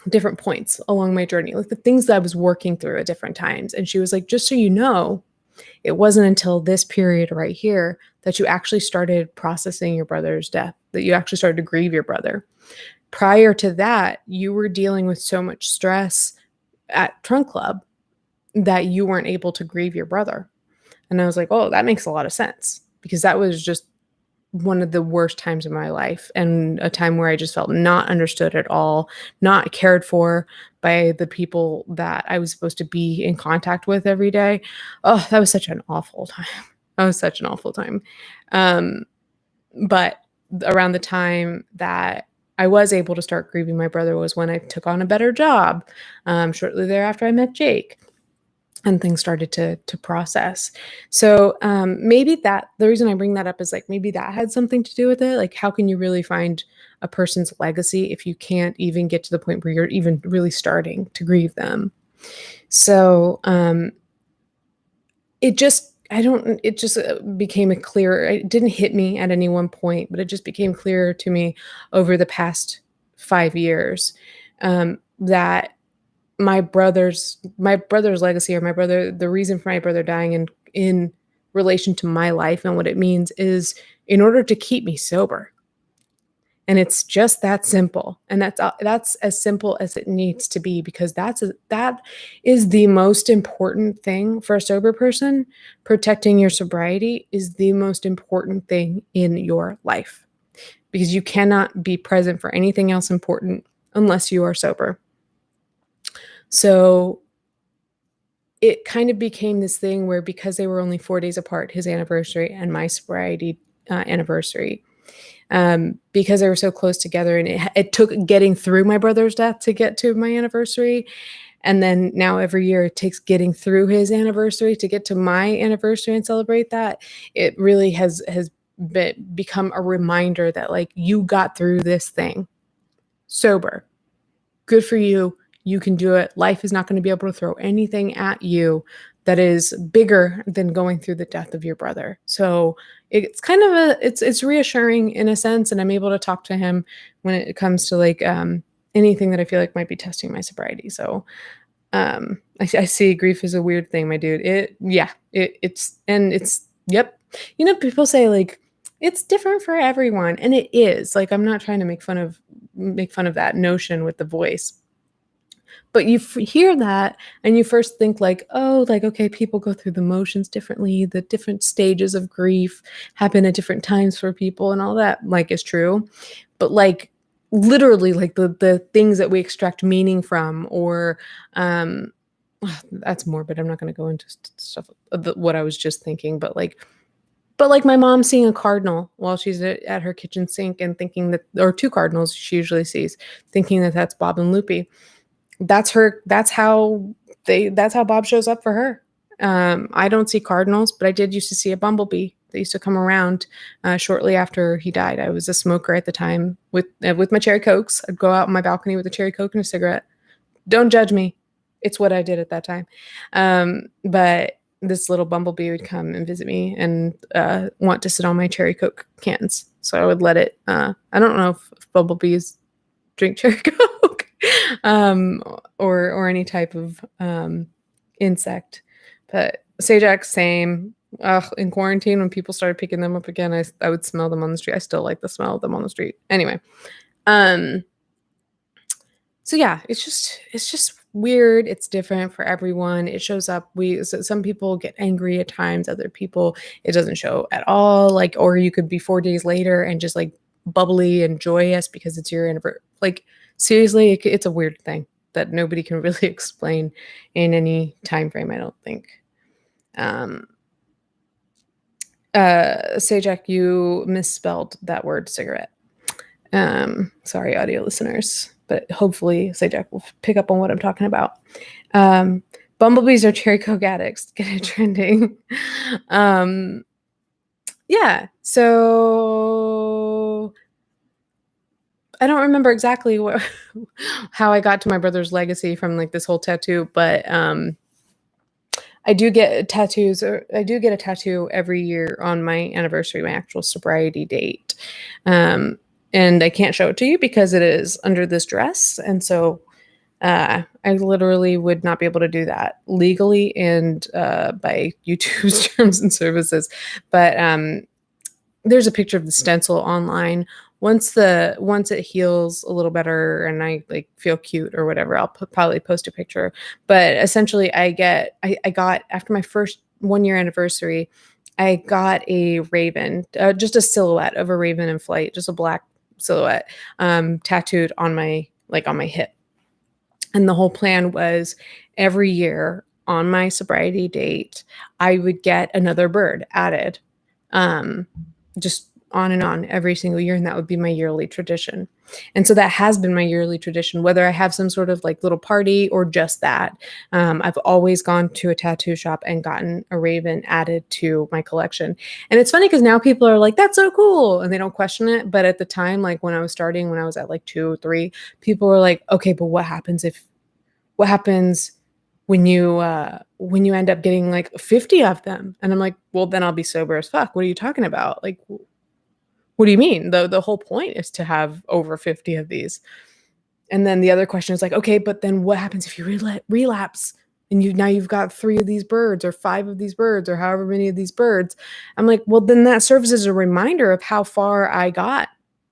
different points along my journey, like the things that I was working through at different times. And she was like, just so you know, it wasn't until this period right here that you actually started processing your brother's death, that you actually started to grieve your brother. Prior to that, you were dealing with so much stress at Trunk Club that you weren't able to grieve your brother. And I was like, oh, that makes a lot of sense, because that was just one of the worst times in my life, and a time where I just felt not understood at all, not cared for by the people that I was supposed to be in contact with every day. Oh, that was such an awful time. That was such an awful time. But around the time that I was able to start grieving my brother was when I took on a better job. Shortly thereafter, I met Jake, and things started to process. So maybe that the reason I bring that up is like maybe that had something to do with it. Like, how can you really find a person's legacy if you can't even get to the point where you're even really starting to grieve them? So it just became a clearer. It didn't hit me at any one point, but it just became clearer to me over the past 5 years that my brother's legacy, or the reason for my brother dying in relation to my life and what it means is in order to keep me sober. And it's just that simple. And that's as simple as it needs to be, because that is the most important thing for a sober person. Protecting your sobriety is the most important thing in your life, because you cannot be present for anything else important unless you are sober. So it kind of became this thing where, because they were only 4 days apart, his anniversary and my sobriety anniversary, because they were so close together, and it took getting through my brother's death to get to my anniversary. And then now every year it takes getting through his anniversary to get to my anniversary and celebrate that. It really has become a reminder that, like, you got through this thing sober. Good for you. You can do it. Life is not going to be able to throw anything at you that is bigger than going through the death of your brother. So it's kind of it's reassuring in a sense, and I'm able to talk to him when it comes to like anything that I feel like might be testing my sobriety. So I see grief is a weird thing, my dude. It's yep. You know, people say like it's different for everyone, and it is. Like, I'm not trying to make fun of that notion with the voice. But you hear that and you first think like, oh, like, okay, people go through the motions differently. The different stages of grief happen at different times for people, and all that, like, is true. But like, literally, like the things that we extract meaning from, or that's morbid. I'm not going to go into stuff what I was just thinking, but like my mom seeing a cardinal while she's at her kitchen sink and thinking that, or two cardinals she usually sees, thinking that that's Bob and Loopy. That's how Bob shows up for her. I don't see cardinals, but I did used to see a bumblebee that used to come around shortly after he died. I was a smoker at the time with my cherry cokes. I'd go out on my balcony with a cherry coke and a cigarette. Don't judge me. It's what I did at that time. But this little bumblebee would come and visit me and want to sit on my cherry coke cans. So I would let it. I don't know if bumblebees drink cherry coke or any type of insect. But Sajak, same. In quarantine, when people started picking them up again, I would smell them on the street. I still like the smell of them on the street. Anyway, so yeah, it's just weird. It's different for everyone. It shows up. Some people get angry at times. Other people, it doesn't show at all. Like, or you could be 4 days later and just like bubbly and joyous because it's your anniversary. Like, seriously, it's a weird thing that nobody can really explain in any time frame, I don't think. Sajak, you misspelled that word cigarette. Sorry, audio listeners, but hopefully Sajak will pick up on what I'm talking about. Bumblebees are cherry coke addicts. Get it trending. Yeah. So I don't remember exactly how I got to my brother's legacy from like this whole tattoo, but I do get tattoos, or I do get a tattoo every year on my anniversary, my actual sobriety date. Um, and I can't show it to you because it is under this dress. And so I literally would not be able to do that legally and by YouTube's terms and services. But there's a picture of the stencil online. Once it heals a little better and I like feel cute or whatever, I'll probably post a picture. But essentially, I got after my first 1 year anniversary, I got a raven, just a silhouette of a raven in flight, just a black silhouette, tattooed on my hip. And the whole plan was every year on my sobriety date, I would get another bird added. Um, just on and on every single year, and that would be my yearly tradition. And so that has been my yearly tradition, whether I have some sort of like little party or just that. I've always gone to a tattoo shop and gotten a raven added to my collection. And it's funny because now people are like, that's so cool, and they don't question it. But at the time, like when I was starting, when I was at like 2 or 3, people were like, okay, but what happens when you end up getting like 50 of them? And I'm like, well, then I'll be sober as fuck. What are you talking about? Like, what do you mean? The whole point is to have over 50 of these. And then the other question is like, okay, but then what happens if you relapse and you've got 3 of these birds or 5 of these birds or however many of these birds? I'm like, well, then that serves as a reminder of how far I got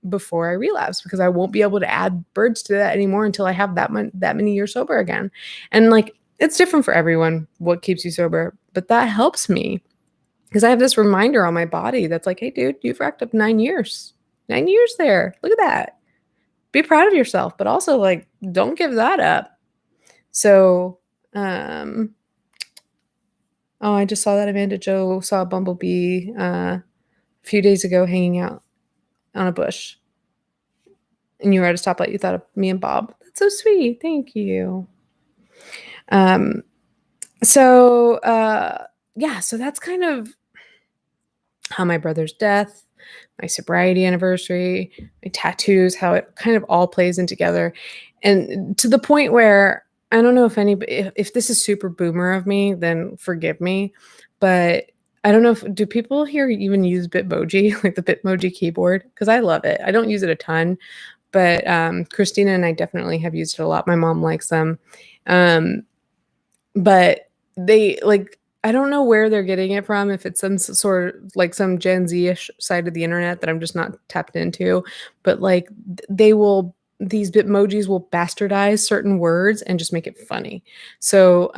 before I relapse, because I won't be able to add birds to that anymore until I have that many years sober again. And like, it's different for everyone what keeps you sober, but that helps me because I have this reminder on my body that's like, hey, dude, you've racked up 9 years. 9 years there. Look at that. Be proud of yourself, but also like, don't give that up. So, oh, I just saw that Amanda Joe saw a bumblebee a few days ago hanging out on a bush. And you were at a stoplight. You thought of me and Bob. That's so sweet. Thank you. So yeah, so that's kind of how my brother's death, my sobriety anniversary, my tattoos, how it kind of all plays in together. And to the point where I don't know if this is super boomer of me, then forgive me. But I don't know do people here even use Bitmoji, like the Bitmoji keyboard? Because I love it. I don't use it a ton, but Christina and I definitely have used it a lot. My mom likes them. But they like, I don't know where they're getting it from, if it's some sort of like some Gen Z-ish side of the internet that I'm just not tapped into, but like these Bitmojis will bastardize certain words and just make it funny. So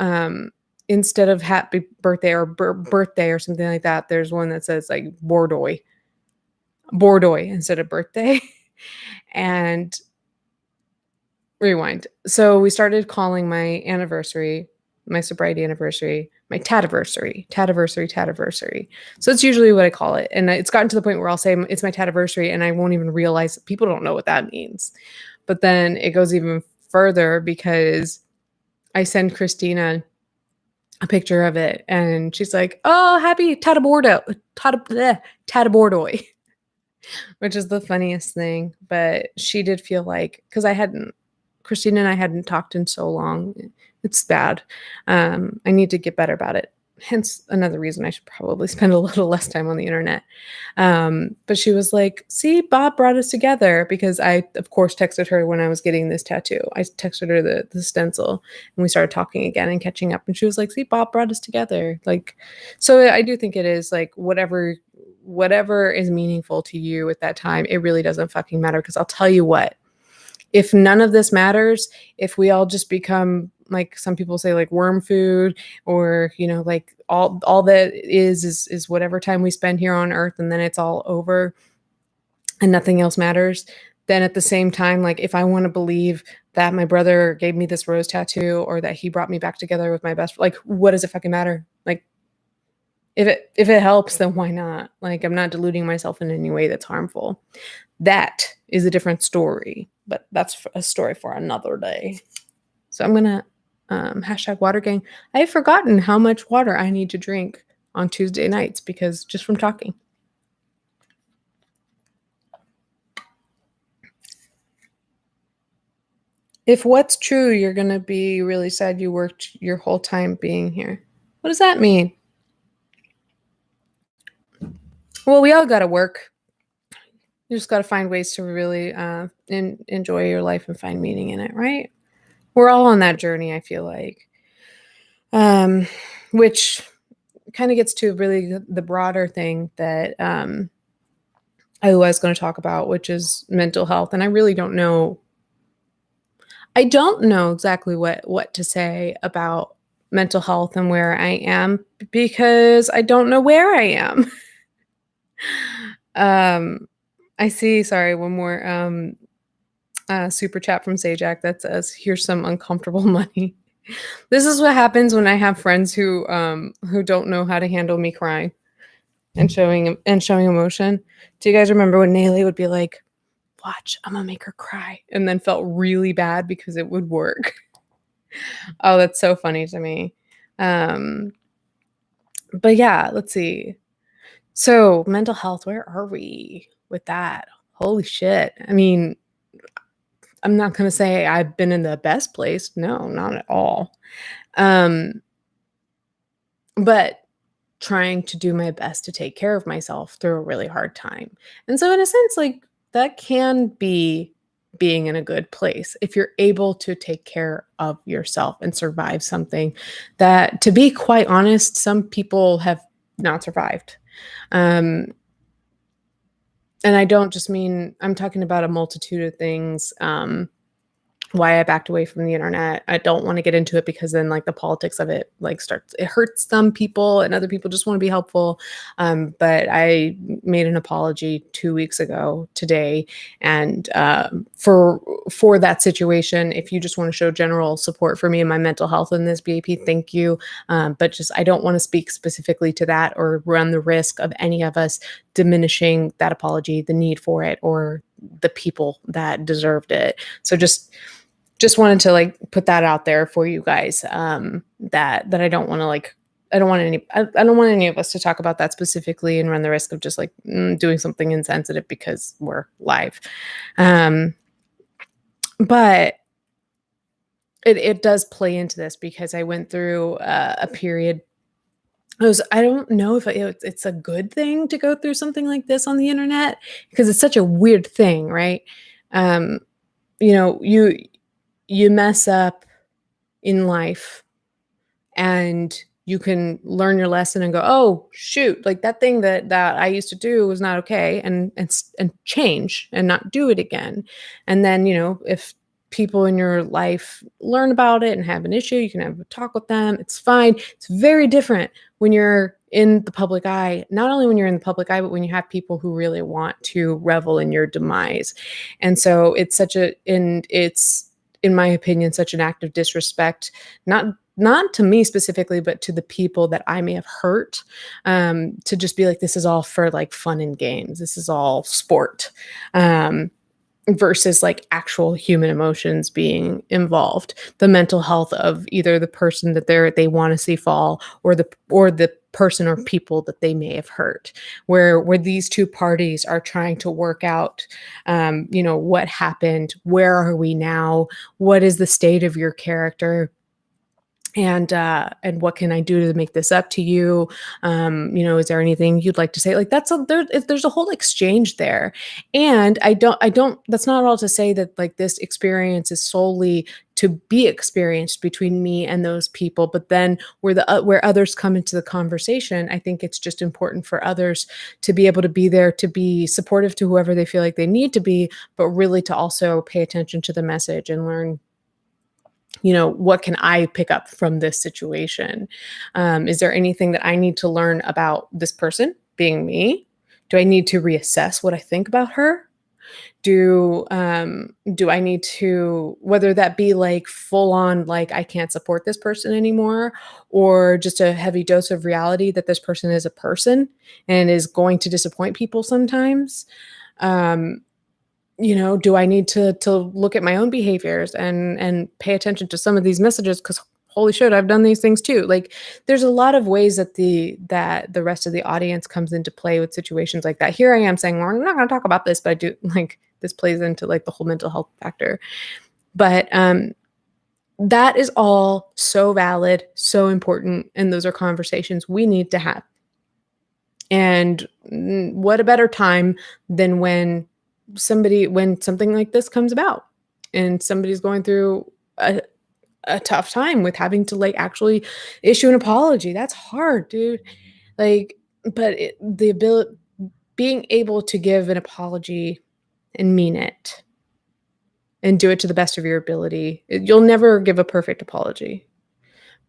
instead of happy birthday or birthday or something like that, there's one that says like Bordoy instead of birthday. And rewind. So we started calling my anniversary, my sobriety anniversary, my tativersary. So it's usually what I call it. And it's gotten to the point where I'll say it's my tativersary and I won't even realize people don't know what that means. But then it goes even further because I send Christina a picture of it and she's like, oh, happy tatabordoy, which is the funniest thing. But she did feel like, because Christina and I hadn't talked in so long. It's bad. I need to get better about it. Hence another reason I should probably spend a little less time on the internet. But she was like, see, Bob brought us together, because I, of course, texted her when I was getting this tattoo. I texted her the stencil and we started talking again and catching up. And she was like, see, Bob brought us together. Like, so I do think it is like whatever is meaningful to you at that time, it really doesn't fucking matter. Because I'll tell you what, if none of this matters, if we all just become, like some people say, like worm food, or like all that is whatever time we spend here on earth, and then it's all over and nothing else matters, then at the same time, like if I want to believe that my brother gave me this rose tattoo or that he brought me back together with my best, like what does it fucking matter? Like if it helps, then why not? Like, I'm not deluding myself in any way that's harmful. That is a different story, but that's a story for another day. So I'm gonna hashtag water gang. I have forgotten how much water I need to drink on Tuesday nights, because just from talking. If what's true, you're going to be really sad you worked your whole time being here. What does that mean? Well, we all got to work. You just got to find ways to really enjoy your life and find meaning in it, right? We're all on that journey, I feel like. Which kind of gets to really the broader thing that I was going to talk about, which is mental health. And I really don't know. I don't know exactly what to say about mental health and where I am because I don't know where I am. I see, sorry, one more super chat from Sajak that says, "Here's some uncomfortable money." This is what happens when I have friends who don't know how to handle me crying and showing emotion. Do you guys remember when Nayli would be like, "Watch, I'm gonna make her cry," and then felt really bad because it would work? Oh, that's so funny to me. But yeah, let's see. So mental health, where are we with that? Holy shit. I mean, I'm not gonna say I've been in the best place. No, not at all. But trying to do my best to take care of myself through a really hard time. And so in a sense, like that can be being in a good place if you're able to take care of yourself and survive something that, to be quite honest, some people have not survived. Um, and I don't just mean, I'm talking about a multitude of things. Why I backed away from the internet. I don't want to get into it because then like the politics of it like starts, it hurts some people and other people just want to be helpful. But I made an apology 2 weeks ago today. And for that situation, if you just want to show general support for me and my mental health in this BAP, thank you. But just, I don't want to speak specifically to that or run the risk of any of us diminishing that apology, the need for it, or the people that deserved it. So just wanted to like put that out there for you guys. That I don't want to like, I don't want any of us to talk about that specifically and run the risk of just like doing something insensitive because we're live. But it does play into this because I went through a period. I don't know if it's a good thing to go through something like this on the internet because it's such a weird thing, right? You know, you mess up in life and you can learn your lesson and go, oh shoot, like that thing that I used to do was not okay, and change and not do it again. And then, you know, if people in your life learn about it and have an issue, you can have a talk with them. It's fine. It's very different when you're in the public eye, not only when you're in the public eye, but when you have people who really want to revel in your demise. And so it's in my opinion, such an act of disrespect, not to me specifically, but to the people that I may have hurt, to just be like, this is all for like fun and games. This is all sport. Versus like actual human emotions being involved, the mental health of either the person that they want to see fall, or the person or people that they may have hurt, where these two parties are trying to work out, you know, what happened, where are we now, what is the state of your character, and what can I do to make this up to you? You know, is there anything you'd like to say? Like there's a whole exchange there. And I don't, that's not all to say that like this experience is solely to be experienced between me and those people, but then where others come into the conversation, I think it's just important for others to be able to be there, to be supportive to whoever they feel like they need to be, but really to also pay attention to the message and learn, you know, what can I pick up from this situation? Is there anything that I need to learn about this person being me? Do I need to reassess what I think about her? Do I need to, whether that be like full on, like I can't support this person anymore, or just a heavy dose of reality that this person is a person and is going to disappoint people sometimes? You know, do I need to look at my own behaviors and pay attention to some of these messages? Because holy shit, I've done these things too. Like there's a lot of ways that the rest of the audience comes into play with situations like that. Here I am saying, well, I'm not going to talk about this, but I do, like, this plays into like the whole mental health factor. But that is all so valid, so important, and those are conversations we need to have. And what a better time than when something like this comes about and somebody's going through a tough time with having to like actually issue an apology. That's hard, dude. Like, but the ability, being able to give an apology and mean it and do it to the best of your ability. You'll never give a perfect apology,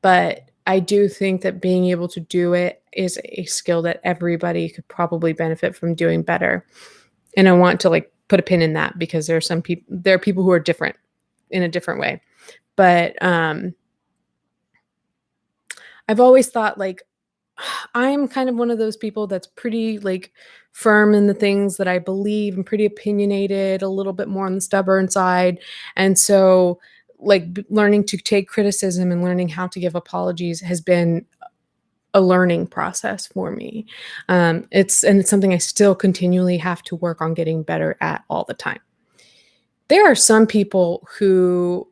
but I do think that being able to do it is a skill that everybody could probably benefit from doing better. And I want to like put a pin in that because there are people who are different in a different way. But I've always thought like I'm kind of one of those people that's pretty like firm in the things that I believe and pretty opinionated, a little bit more on the stubborn side. And so like learning to take criticism and learning how to give apologies has been a learning process for me. It's something I still continually have to work on getting better at all the time. There are some people who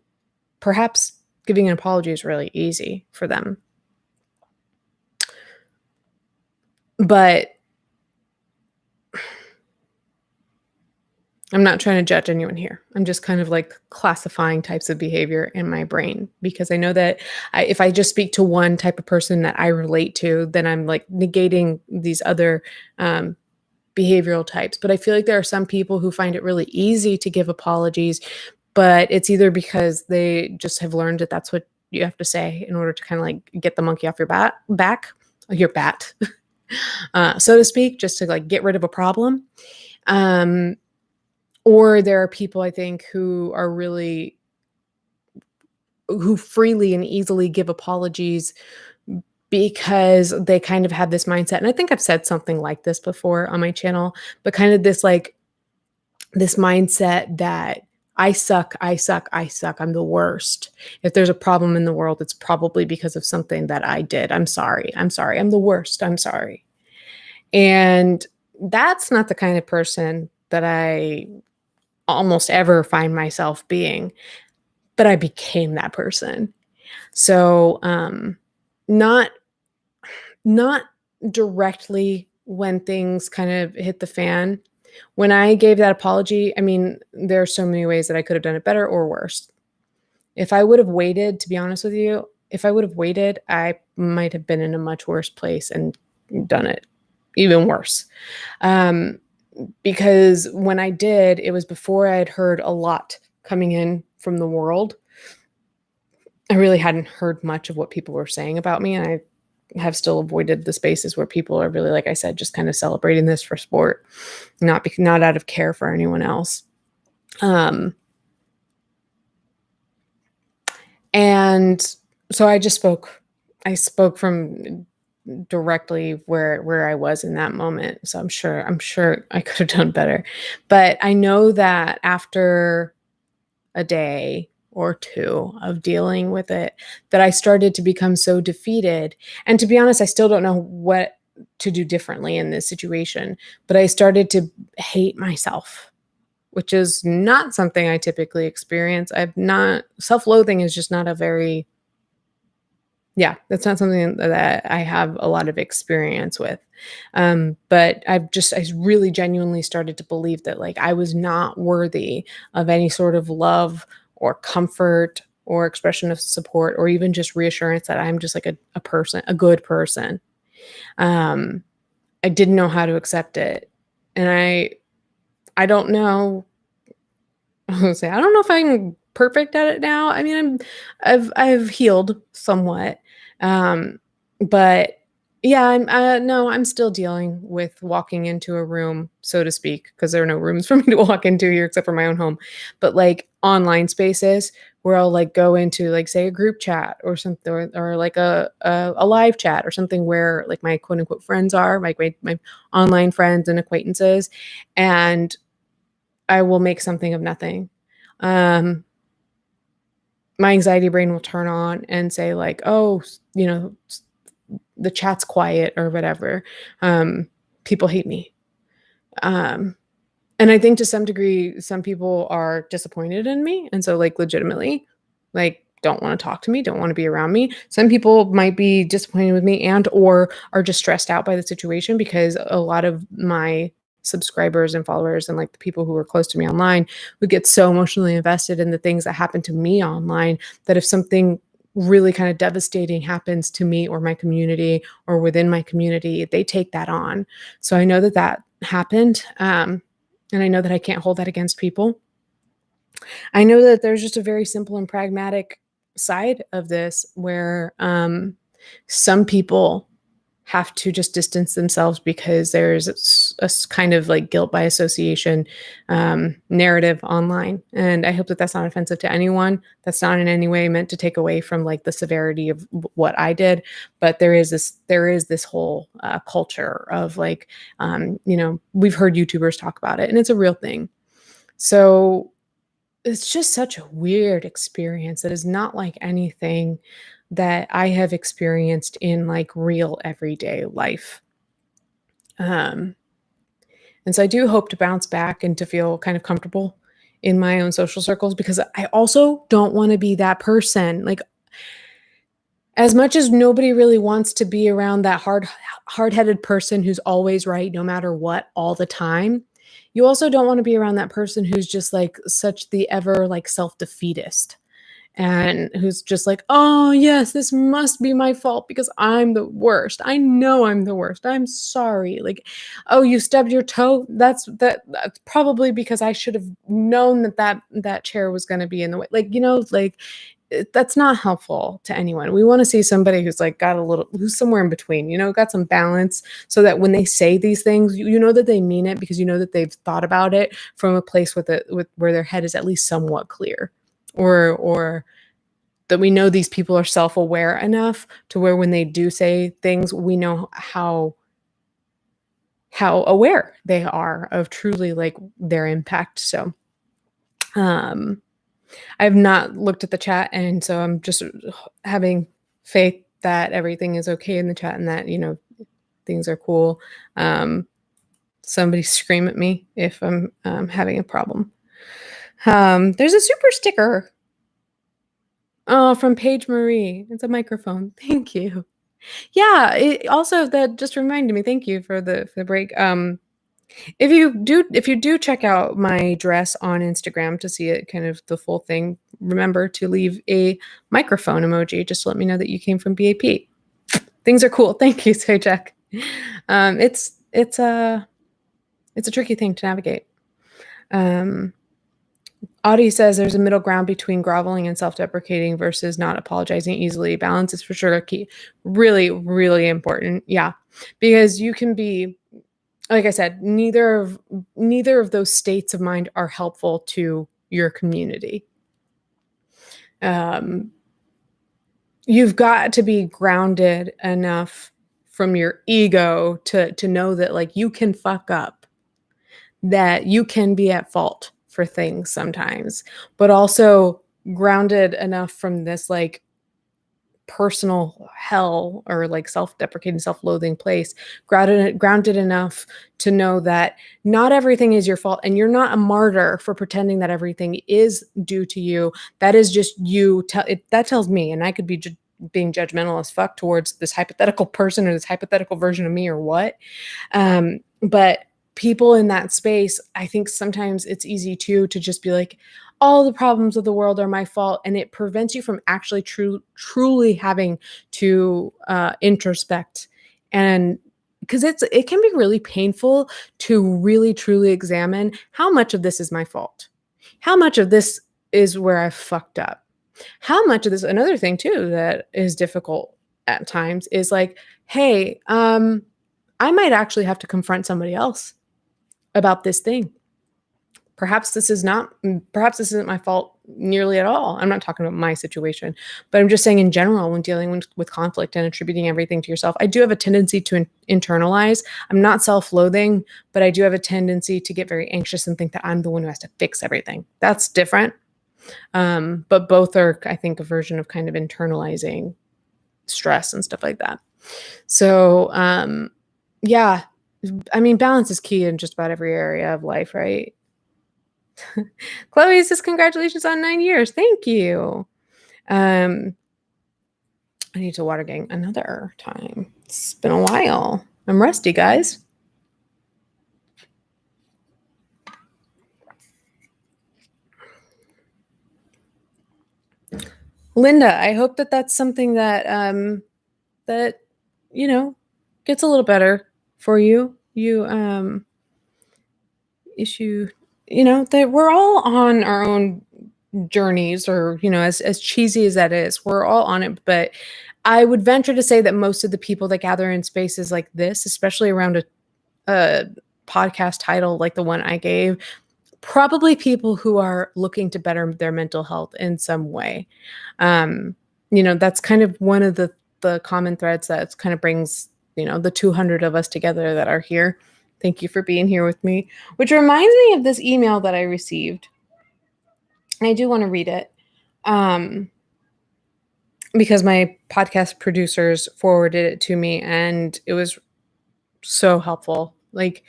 perhaps giving an apology is really easy for them. But I'm not trying to judge anyone here. I'm just kind of like classifying types of behavior in my brain because I know that if I just speak to one type of person that I relate to, then I'm like negating these other behavioral types. But I feel like there are some people who find it really easy to give apologies, but it's either because they just have learned that that's what you have to say in order to kind of like get the monkey off your your bat, so to speak, just to like get rid of a problem. Or there are people I think who freely and easily give apologies because they kind of have this mindset. And I think I've said something like this before on my channel, but kind of this mindset that I suck, I suck, I suck. I'm the worst. If there's a problem in the world, it's probably because of something that I did. I'm sorry. I'm sorry. I'm the worst. I'm sorry. And that's not the kind of person that I almost ever find myself being, but I became that person. So, not directly when things kind of hit the fan. When I gave that apology, I mean, there are so many ways that I could have done it better or worse. If I would have waited, to be honest with you, if I would have waited, I might have been in a much worse place and done it even worse. Because when I did, it was before I had heard a lot coming in from the world. I really hadn't heard much of what people were saying about me, and I have still avoided the spaces where people are really, like I said, just kind of celebrating this for sport, not out of care for anyone else. And so I spoke from directly where I was in that moment. So I'm sure I could have done better. But I know that after a day or two of dealing with it, that I started to become so defeated. And to be honest, I still don't know what to do differently in this situation, but I started to hate myself, which is not something I typically experience. Self-loathing is just not that's not something that I have a lot of experience with. But I really genuinely started to believe that like I was not worthy of any sort of love or comfort or expression of support or even just reassurance that I'm just like a good person. I didn't know how to accept it. And I don't know. I don't know if I'm perfect at it now. I mean, I've healed somewhat. But yeah, I'm still dealing with walking into a room, so to speak, because there are no rooms for me to walk into here except for my own home. But like online spaces where I'll like go into like say a group chat or something or like a live chat or something where like my quote unquote friends are, like my online friends and acquaintances, and I will make something of nothing. My anxiety brain will turn on and say like, oh, the chat's quiet or whatever. People hate me. And I think to some degree, some people are disappointed in me. And so like legitimately, like don't want to talk to me, don't want to be around me. Some people might be disappointed with me and or are just stressed out by the situation because a lot of my subscribers and followers and like the people who are close to me online would get so emotionally invested in the things that happen to me online that if something really kind of devastating happens to me or my community or within my community, they take that on. So I know that that happened. And I know that I can't hold that against people. I know that there's just a very simple and pragmatic side of this where some people have to just distance themselves because there's a kind of like guilt by association narrative online. And I hope that that's not offensive to anyone. That's not in any way meant to take away from like the severity of what I did. But there is this whole culture of like, we've heard YouTubers talk about it and it's a real thing. So it's just such a weird experience that is not like anything that I have experienced in like real everyday life. Um, and so I do hope to bounce back and to feel kind of comfortable in my own social circles because I also don't want to be that person. Like as much as nobody really wants to be around that hard-headed person who's always right no matter what all the time, you also don't want to be around that person who's just like such the ever like self-defeatist and who's just like, "Oh, yes, this must be my fault because I'm the worst. I know I'm the worst. I'm sorry." Like, "Oh, you stubbed your toe? That's probably because I should have known that chair was going to be in the way." Like, like that's not helpful to anyone. We want to see somebody who's like who's somewhere in between, got some balance so that when they say these things, you know that they mean it because you know that they've thought about it from a place with where their head is at least somewhat clear, or that we know these people are self-aware enough to where when they do say things, we know how aware they are of truly like their impact. So, I've not looked at the chat, and so I'm just having faith that everything is okay in the chat and that, things are cool. Somebody scream at me if I'm having a problem. There's a super sticker. Oh, from Paige Marie. It's a microphone. Thank you. Yeah, it also that just reminded me. Thank you for the break. If you do check out my dress on Instagram to see it kind of the full thing, remember to leave a microphone emoji just to let me know that you came from BAP. Things are cool. Thank you, Sojak. It's a tricky thing to navigate. Audie says there's a middle ground between groveling and self-deprecating versus not apologizing easily. Balance is for sure a key. Really, really important. Yeah, because you can be, like I said, neither of those states of mind are helpful to your community. You've got to be grounded enough from your ego to know that like you can fuck up, that you can be at fault for things sometimes, but also grounded enough from this like personal hell or like self-deprecating, self-loathing place, grounded enough to know that not everything is your fault and you're not a martyr for pretending that everything is due to you. That is just you. That tells me, and I could be being judgmental as fuck towards this hypothetical person or this hypothetical version of me or what. But people in that space, I think sometimes it's easy to just be like, all the problems of the world are my fault, and it prevents you from actually truly having to introspect. And because it can be really painful to really truly examine how much of this is my fault, how much of this is where I fucked up, how much of this. Another thing too that is difficult at times is like, hey, I might actually have to confront somebody else about this thing. Perhaps this isn't my fault nearly at all. I'm not talking about my situation, but I'm just saying in general, when dealing with conflict and attributing everything to yourself, I do have a tendency to internalize. I'm not self-loathing, but I do have a tendency to get very anxious and think that I'm the one who has to fix everything. That's different. But both are, I think, a version of kind of internalizing stress and stuff like that. So, yeah, I mean, balance is key in just about every area of life, right? Chloe says, congratulations on 9 years. Thank you. I need to water gang another time. It's been a while. I'm rusty, guys. Linda, I hope that that's something that that gets a little better for you. You issue, that we're all on our own journeys, or as cheesy as that is, we're all on it. But I would venture to say that most of the people that gather in spaces like this, especially around a podcast title like the one I gave, probably people who are looking to better their mental health in some way. That's kind of one of the common threads that kind of brings, the 200 of us together that are here. Thank you for being here with me, which reminds me of this email that I received. I do want to read it because my podcast producers forwarded it to me, and it was so helpful. Like,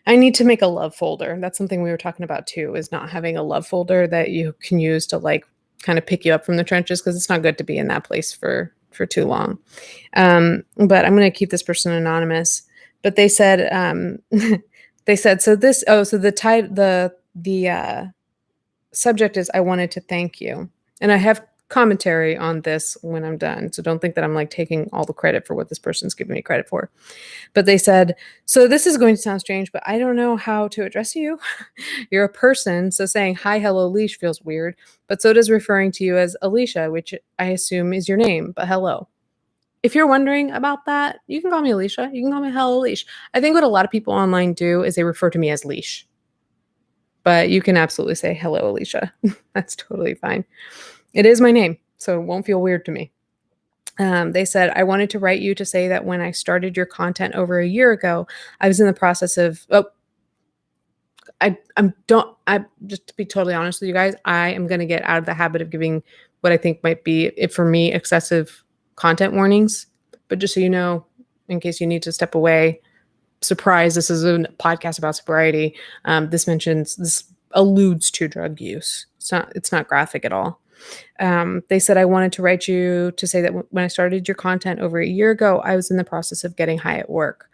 I need to make a love folder. That's something we were talking about too, is not having a love folder that you can use to like kind of pick you up from the trenches, because it's not good to be in that place for too long. But I'm going to keep this person anonymous. But they said, so the subject is, I wanted to thank you. And I have commentary on this when I'm done. So don't think that I'm like taking all the credit for what this person's giving me credit for. But they said, so this is going to sound strange, but I don't know how to address you. You're a person, so saying hi, hello, leash feels weird. But so does referring to you as Alicia, which I assume is your name, but hello. If you're wondering about that, you can call me Alicia. You can call me hello, leash. I think what a lot of people online do is they refer to me as leash. But you can absolutely say hello, Alicia. That's totally fine. It is my name, so it won't feel weird to me. They said, I wanted to write you to say that when I started your content over a year ago, I was in the process of, just to be totally honest with you guys, I am going to get out of the habit of giving what I think might be, for me, excessive content warnings. But just so you know, in case you need to step away, surprise, this is a podcast about sobriety. This alludes to drug use. It's not graphic at all. They said, I wanted to write you to say that when I started your content over a year ago, I was in the process of getting high at work.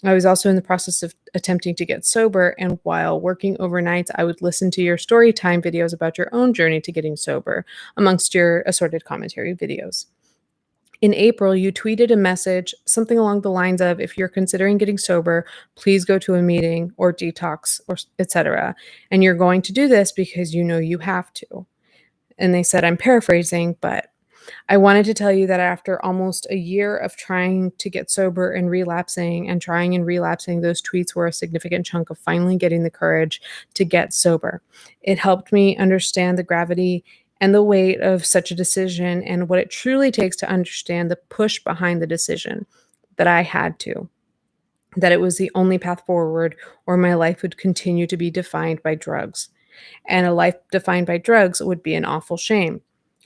I was also in the process of attempting to get sober. And while working overnights, I would listen to your story time videos about your own journey to getting sober, amongst your assorted commentary videos. In April, you tweeted a message, something along the lines of, if you're considering getting sober, please go to a meeting or detox, or etc. And you're going to do this because you know you have to. And they said, I'm paraphrasing, but I wanted to tell you that after almost a year of trying to get sober and relapsing, those tweets were a significant chunk of finally getting the courage to get sober. It helped me understand the gravity and the weight of such a decision, and what it truly takes to understand the push behind the decision, that I had to, that it was the only path forward, or my life would continue to be defined by drugs. And a life defined by drugs would be an awful shame.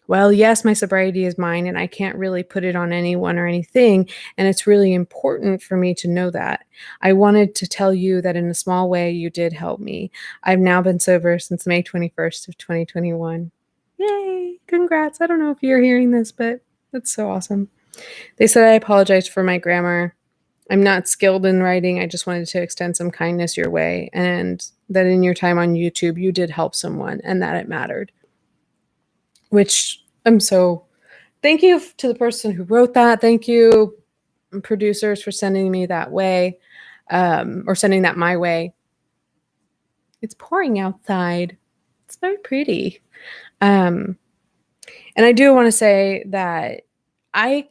Well, yes, my sobriety is mine, and I can't really put it on anyone or anything, and it's really important for me to know that. I wanted to tell you that in a small way, you did help me. I've now been sober since May 21st of 2021. Yay, congrats. I don't know if you're hearing this, but that's so awesome. They said, I apologize for my grammar. I'm not skilled in writing. I just wanted to extend some kindness your way, and that in your time on YouTube, you did help someone, and that it mattered. Which thank you to the person who wrote that. Thank you, producers, for sending me that way, or sending that my way. It's pouring outside. It's very pretty. And I do want to say that I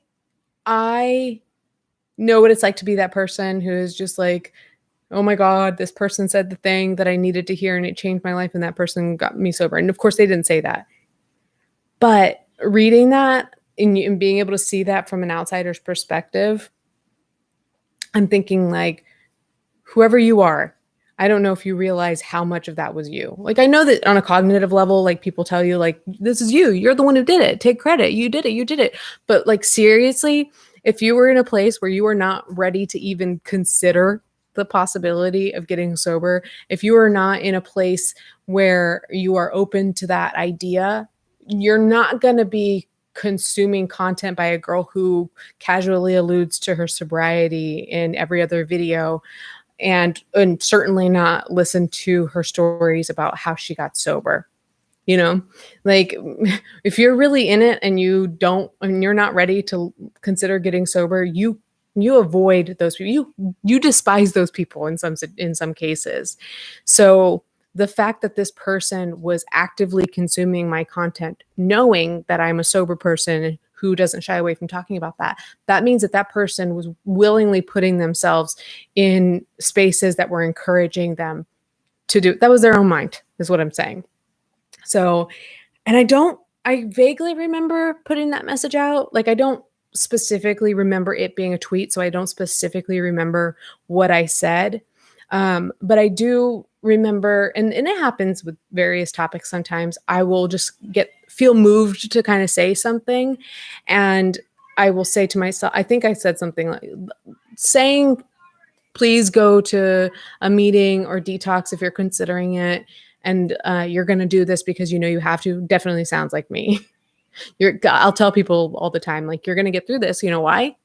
know what it's like to be that person who is just like, oh my God, this person said the thing that I needed to hear and it changed my life, and that person got me sober. And of course they didn't say that. But reading that and being able to see that from an outsider's perspective, I'm thinking, like, whoever you are, I don't know if you realize how much of that was you. Like, I know that on a cognitive level, like, people tell you, like, this is you. You're the one who did it. Take credit. You did it. You did it. But, like, seriously, if you were in a place where you were not ready to even consider the possibility of getting sober, if you are not in a place where you are open to that idea, you're not going to be consuming content by a girl who casually alludes to her sobriety in every other video, and certainly not listen to her stories about how she got sober. Like, if you're really in it and you're not ready to consider getting sober, you avoid those people. You despise those people in some cases. So the fact that this person was actively consuming my content, knowing that I'm a sober person who doesn't shy away from talking about that means that person was willingly putting themselves in spaces that were encouraging them to do. That was their own mind, is what I'm saying. So, and I vaguely remember putting that message out. Like, I don't specifically remember it being a tweet, so I don't specifically remember what I said. But I do remember, and it happens with various topics sometimes, I will just feel moved to kind of say something. And I will say to myself, I think I said something like saying, please go to a meeting or detox if you're considering it. And you're going to do this because you have to, definitely sounds like me. I'll tell people all the time, like, you're going to get through this. You know why?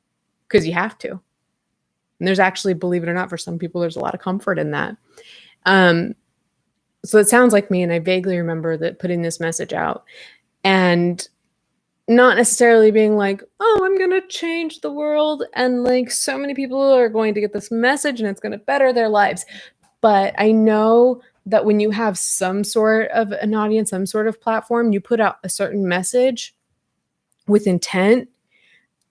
Because you have to. And there's actually, believe it or not, for some people, there's a lot of comfort in that. So it sounds like me. And I vaguely remember that putting this message out and not necessarily being like, oh, I'm going to change the world. And like, so many people are going to get this message and it's going to better their lives. But I know that when you have some sort of an audience, some sort of platform, you put out a certain message with intent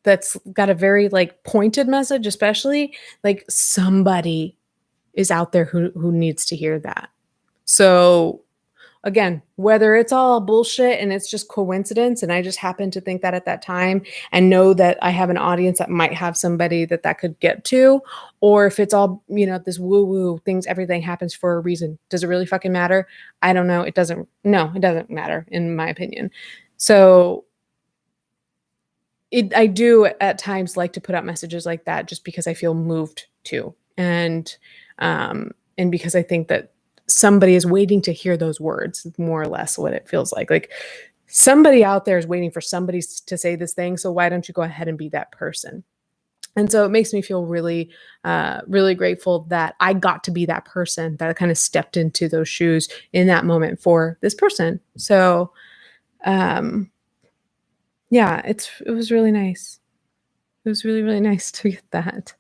that's got a very like pointed message, especially like somebody is out there who needs to hear that. So again, whether it's all bullshit and it's just coincidence and I just happen to think that at that time and know that I have an audience that might have somebody that could get to, or if it's all, this woo-woo things, everything happens for a reason. Does it really fucking matter? I don't know. It doesn't matter in my opinion. So I do at times like to put out messages like that just because I feel moved to, and because I think that somebody is waiting to hear those words, more or less what it feels like. Like, somebody out there is waiting for somebody to say this thing. So why don't you go ahead and be that person? And so it makes me feel really, really grateful that I got to be that person that kind of stepped into those shoes in that moment for this person. So, yeah, it was really nice. It was really, really nice to get that.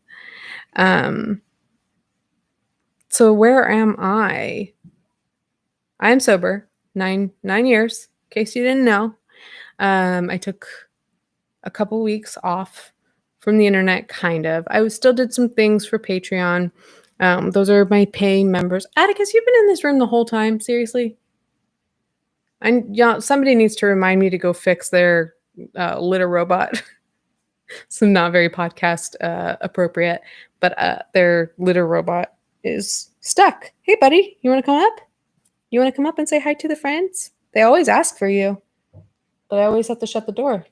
So where am I? I'm sober, 9 years, in case you didn't know. I took a couple weeks off from the internet, kind of. I still did some things for Patreon. Those are my paying members. Atticus, you've been in this room the whole time, seriously? Somebody needs to remind me to go fix their litter robot. So not very podcast appropriate, but their litter robot is stuck. Hey, buddy, you want to come up? You want to come up and say hi to the friends? They always ask for you, but I always have to shut the door.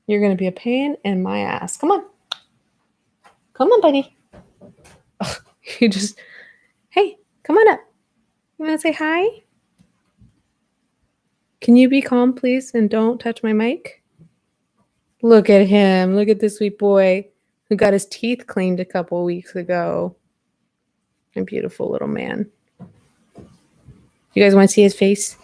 You're going to be a pain in my ass. Come on. Come on, buddy. Oh, hey, come on up. You want to say hi? Can you be calm, please, and don't touch my mic? Look at him. Look at this sweet boy who got his teeth cleaned a couple weeks ago. A beautiful little man. You guys want to see his face?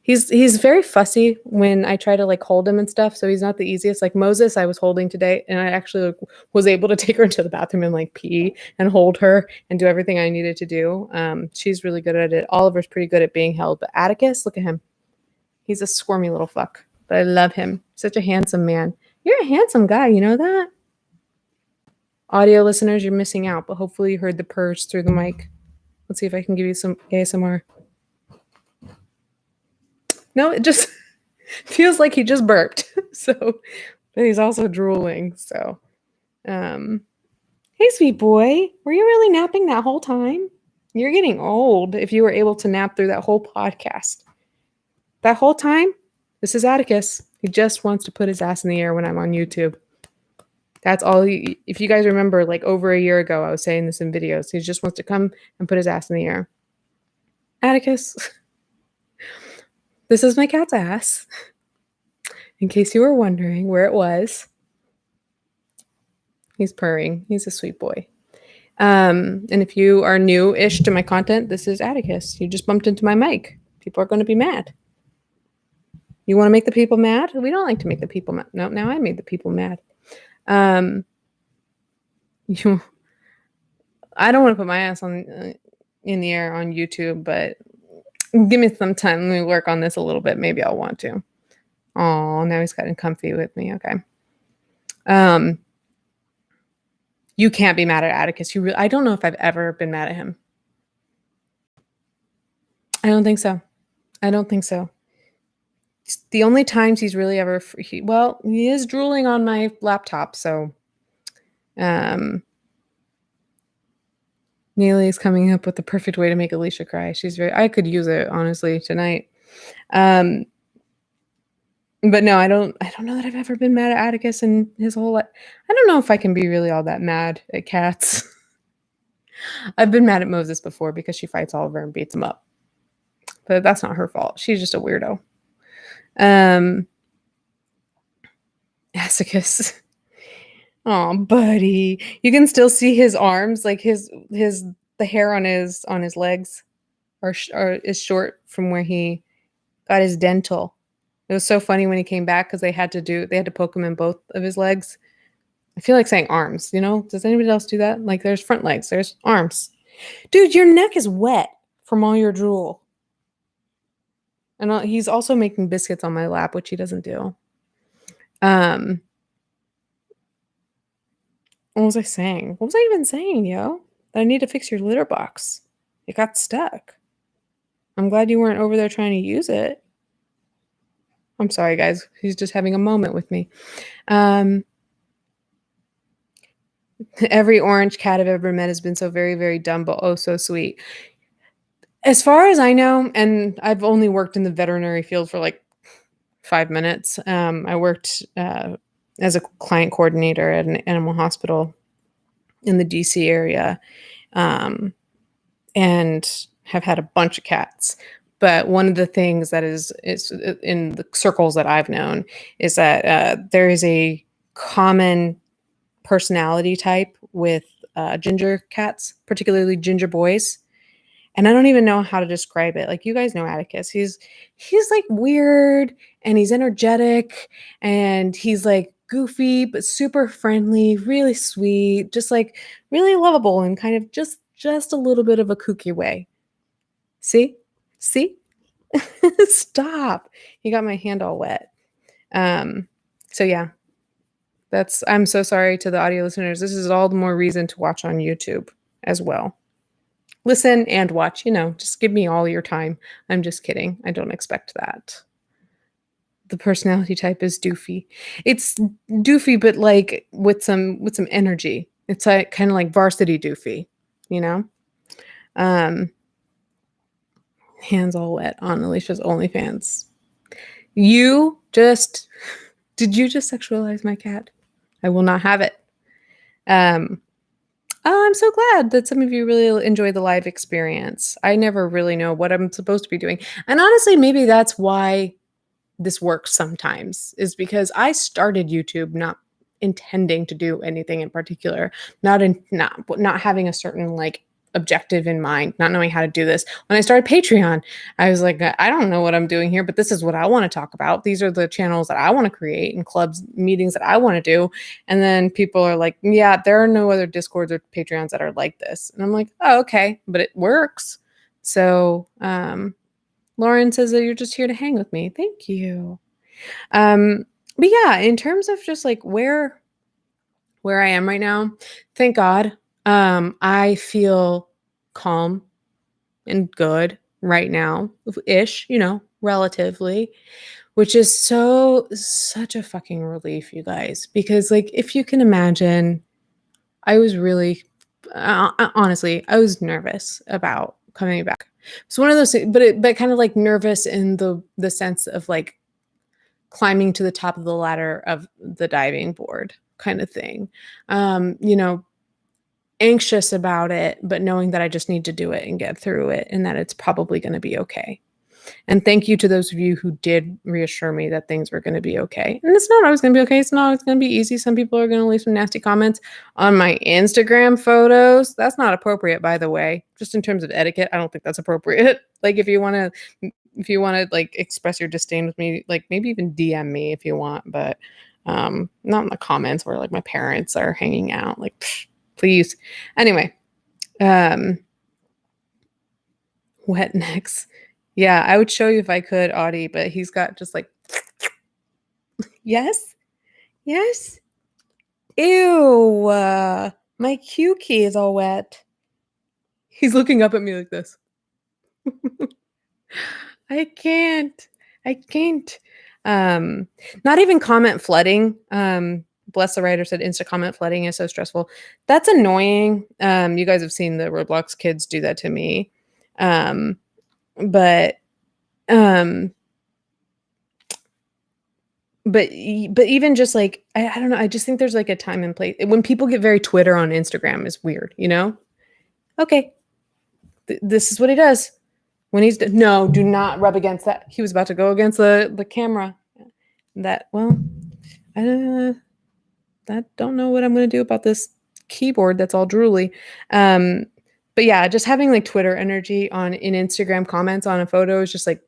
He's very fussy when I try to like hold him and stuff. So he's not the easiest. Like Moses, I was holding today, and I actually was able to take her into the bathroom and like pee and hold her and do everything I needed to do. She's really good at it. Oliver's pretty good at being held, but Atticus, look at him. He's a squirmy little fuck, but I love him. Such a handsome man. You're a handsome guy, you know that? Audio listeners, you're missing out, but hopefully you heard the purrs through the mic. Let's see if I can give you some ASMR. No, it just feels like he just burped. So, but he's also drooling. So, hey, sweet boy, were you really napping that whole time? You're getting old if you were able to nap through that whole podcast. That whole time, this is Atticus. He just wants to put his ass in the air when I'm on YouTube. That's all if you guys remember, like over a year ago, I was saying this in videos. He just wants to come and put his ass in the air. Atticus, this is my cat's ass. In case you were wondering where it was. He's purring. He's a sweet boy. And if you are new-ish to my content, this is Atticus. You just bumped into my mic. People are going to be mad. You want to make the people mad? We don't like to make the people mad. No, now I made the people mad. I don't want to put my ass on in the air on YouTube, but give me some time. Let me work on this a little bit. Maybe I'll want to. Oh, now he's gotten comfy with me. Okay. You can't be mad at Atticus. I don't know if I've ever been mad at him. I don't think so. The only times he's really ever he is drooling on my laptop, so Neely's coming up with the perfect way to make Alicia cry. I could use it honestly tonight. But no, I don't know that I've ever been mad at Atticus in his whole life. I don't know if I can be really all that mad at cats. I've been mad at Moses before because she fights Oliver and beats him up. But that's not her fault. She's just a weirdo. Atticus. Oh, buddy. You can still see his arms, like the hair on his legs is short from where he got his dental. It was so funny when he came back because they had to poke him in both of his legs. I feel like saying arms, Does anybody else do that? Like there's front legs, there's arms. Dude, your neck is wet from all your drool. And he's also making biscuits on my lap, which he doesn't do. What was I saying? What was I even saying, yo? That I need to fix your litter box. It got stuck. I'm glad you weren't over there trying to use it. I'm sorry, guys. He's just having a moment with me. Every orange cat I've ever met has been so very, very dumb, but oh, so sweet. As far as I know, and I've only worked in the veterinary field for like 5 minutes. I worked as a client coordinator at an animal hospital in the DC area, and have had a bunch of cats. But one of the things that is in the circles that I've known is that there is a common personality type with ginger cats, particularly ginger boys. And I don't even know how to describe it. Like, you guys know Atticus. He's like weird and he's energetic and he's like goofy but super friendly, really sweet, just like really lovable and kind of just a little bit of a kooky way. See? Stop. You got my hand all wet. So yeah. I'm so sorry to the audio listeners. This is all the more reason to watch on YouTube as well. Listen and watch, just give me all your time. I'm just kidding. I don't expect that. The personality type is doofy. It's doofy, but like with some energy. It's like kind of like varsity doofy, Hands all wet on Alicia's OnlyFans. Did you just sexualize my cat? I will not have it. I'm so glad that some of you really enjoy the live experience. I never really know what I'm supposed to be doing. And honestly, maybe that's why this works sometimes, is because I started YouTube not intending to do anything in particular, not having a certain like objective in mind, not knowing how to do this. When I started Patreon, I was like, I don't know what I'm doing here, but this is what I want to talk about. These are the channels that I want to create and clubs, meetings that I want to do. And then people are like, yeah, there are no other Discords or Patreons that are like this. And I'm like, oh, okay, but it works. So Lauren says that you're just here to hang with me. Thank you. But yeah, in terms of just like where I am right now, thank God, I feel calm and good right now, ish, relatively, which is such a fucking relief, you guys, because like, if you can imagine, I was really, honestly, I was nervous about coming back. It's one of those, but kind of like nervous in the sense of like climbing to the top of the ladder of the diving board. kind of thing. You know, anxious about it, but knowing that I just need to do it and get through it and that it's probably going to be okay. And thank you to those of you who did reassure me that things were going to be okay. And it's not always going to be okay. It's not always going to be easy. Some people are going to leave some nasty comments on my Instagram photos. That's not appropriate, by the way. Just in terms of etiquette, I don't think that's appropriate. Like if you want to like express your disdain with me, like maybe even DM me if you want, but not in the comments where like my parents are hanging out. Like, psh, please. Anyway, wet necks. Yeah, I would show you if I could, Audie, but he's got just like, yes, yes. Ew, my cue key is all wet. He's looking up at me like this. I can't. I can't. Not even comment flooding. Bless the writer said insta comment flooding is so stressful. That's annoying. You guys have seen the Roblox kids do that to me. But even just like I don't know, I just think there's like a time and place. When people get very Twitter on Instagram is weird, you know? Okay. This is what he does. When he's no, do not rub against that. He was about to go against the camera. That well, I don't know what I'm going to do about this keyboard that's all drooly. But yeah, just having like Twitter energy in Instagram comments on a photo is just like,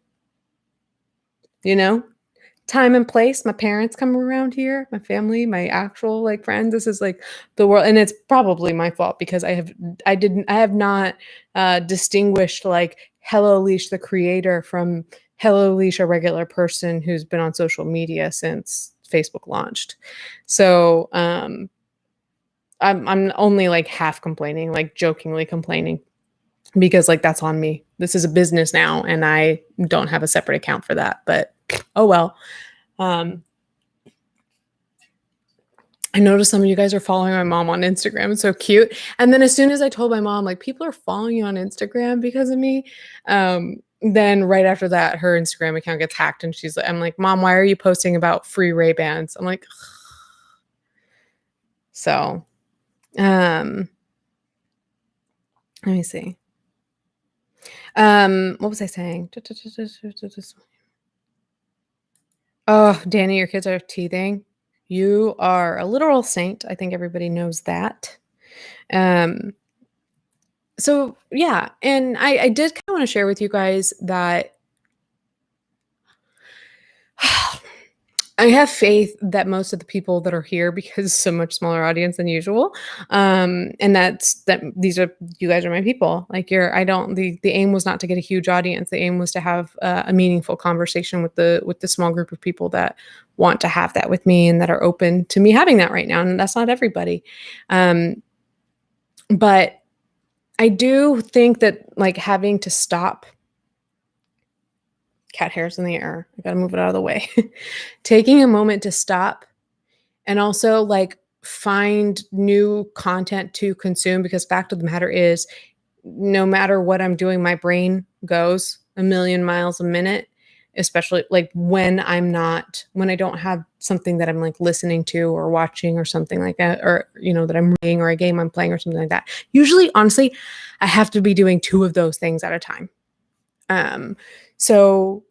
you know, time and place. My parents come around here, my family, my actual like friends. This is like the world, and it's probably my fault because I have not distinguished like Hello Leash the creator from Hello Leash a regular person who's been on social media since Facebook launched. So I'm only like half complaining, like jokingly complaining, because like that's on me. This is a business now, and I don't have a separate account for that. But oh well. I noticed some of you guys are following my mom on Instagram. It's so cute. And then as soon as I told my mom, like, people are following you on Instagram because of me, then right after that, her Instagram account gets hacked, and I'm like, Mom, why are you posting about free Ray-Bans? I'm like, ugh. So, let me see. What was I saying? Oh, Danny, your kids are teething. You are a literal saint. I think everybody knows that. So yeah, and I did kind of want to share with you guys that I have faith that most of the people that are here, because it's so much smaller audience than usual, and these are, you guys are my people. Like the aim was not to get a huge audience. The aim was to have a meaningful conversation with the small group of people that want to have that with me and that are open to me having that right now. And that's not everybody. But I do think that like having to stop, cat hairs in the air, I gotta move it out of the way. Taking a moment to stop and also like find new content to consume, because fact of the matter is, no matter what I'm doing, my brain goes a million miles a minute, especially like when I don't have something that I'm like listening to or watching or something like that, or, you know, that I'm reading or a game I'm playing or something like that. Usually, honestly, I have to be doing 2 of those things at a time. So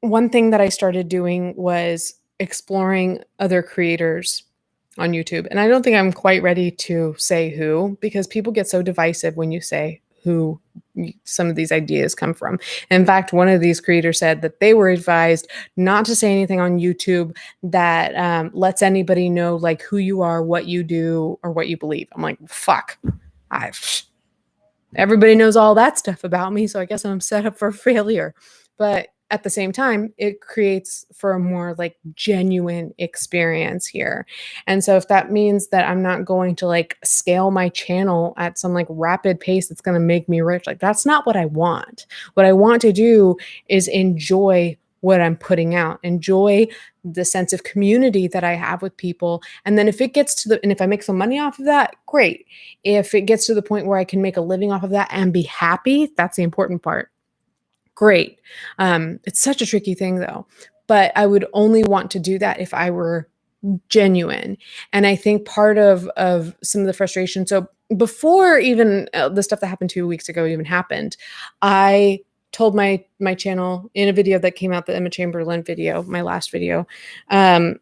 one thing that I started doing was exploring other creators on YouTube. And I don't think I'm quite ready to say who, because people get so divisive when you say who some of these ideas come from. In fact, one of these creators said that they were advised not to say anything on YouTube that lets anybody know like who you are, what you do, or what you believe. I'm like, fuck. Everybody knows all that stuff about me, so I guess I'm set up for failure. But at the same time, it creates for a more like genuine experience here. And so if that means that I'm not going to like scale my channel at some like rapid pace that's going to make me rich, like that's not what I want. What I want to do is enjoy what I'm putting out, enjoy the sense of community that I have with people. And then if I make some money off of that, great. If it gets to the point where I can make a living off of that and be happy, that's the important part. Great. It's such a tricky thing though, but I would only want to do that if I were genuine. And I think part of some of the frustration, so before even the stuff that happened 2 weeks ago even happened, I told my channel in a video that came out, the Emma Chamberlain video, my last video, and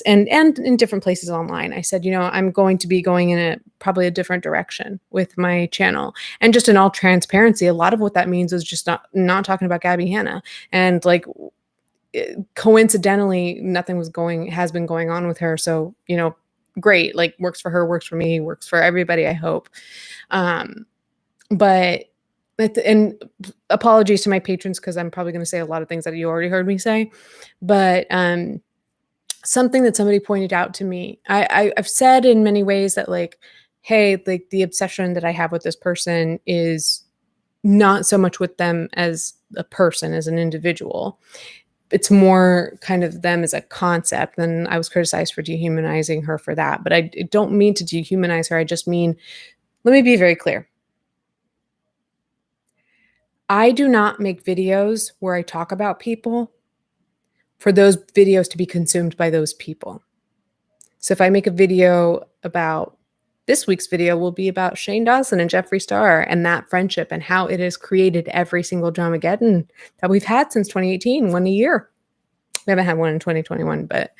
in different places online, I said, I'm going to be going in probably a different direction with my channel. And just in all transparency, a lot of what that means is just not talking about Gabby Hanna. And like, coincidentally, nothing has been going on with her. So, great, like works for her, works for me, works for everybody, I hope. But and apologies to my patrons, because I'm probably going to say a lot of things that you already heard me say, but something that somebody pointed out to me, I've said in many ways that like, hey, like the obsession that I have with this person is not so much with them as a person, as an individual. It's more kind of them as a concept. And I was criticized for dehumanizing her for that, but I don't mean to dehumanize her. I just mean, let me be very clear. I do not make videos where I talk about people for those videos to be consumed by those people. So if I make a video about, this week's video will be about Shane Dawson and Jeffree Star and that friendship and how it has created every single Dramageddon that we've had since 2018, one a year. We haven't had one in 2021, but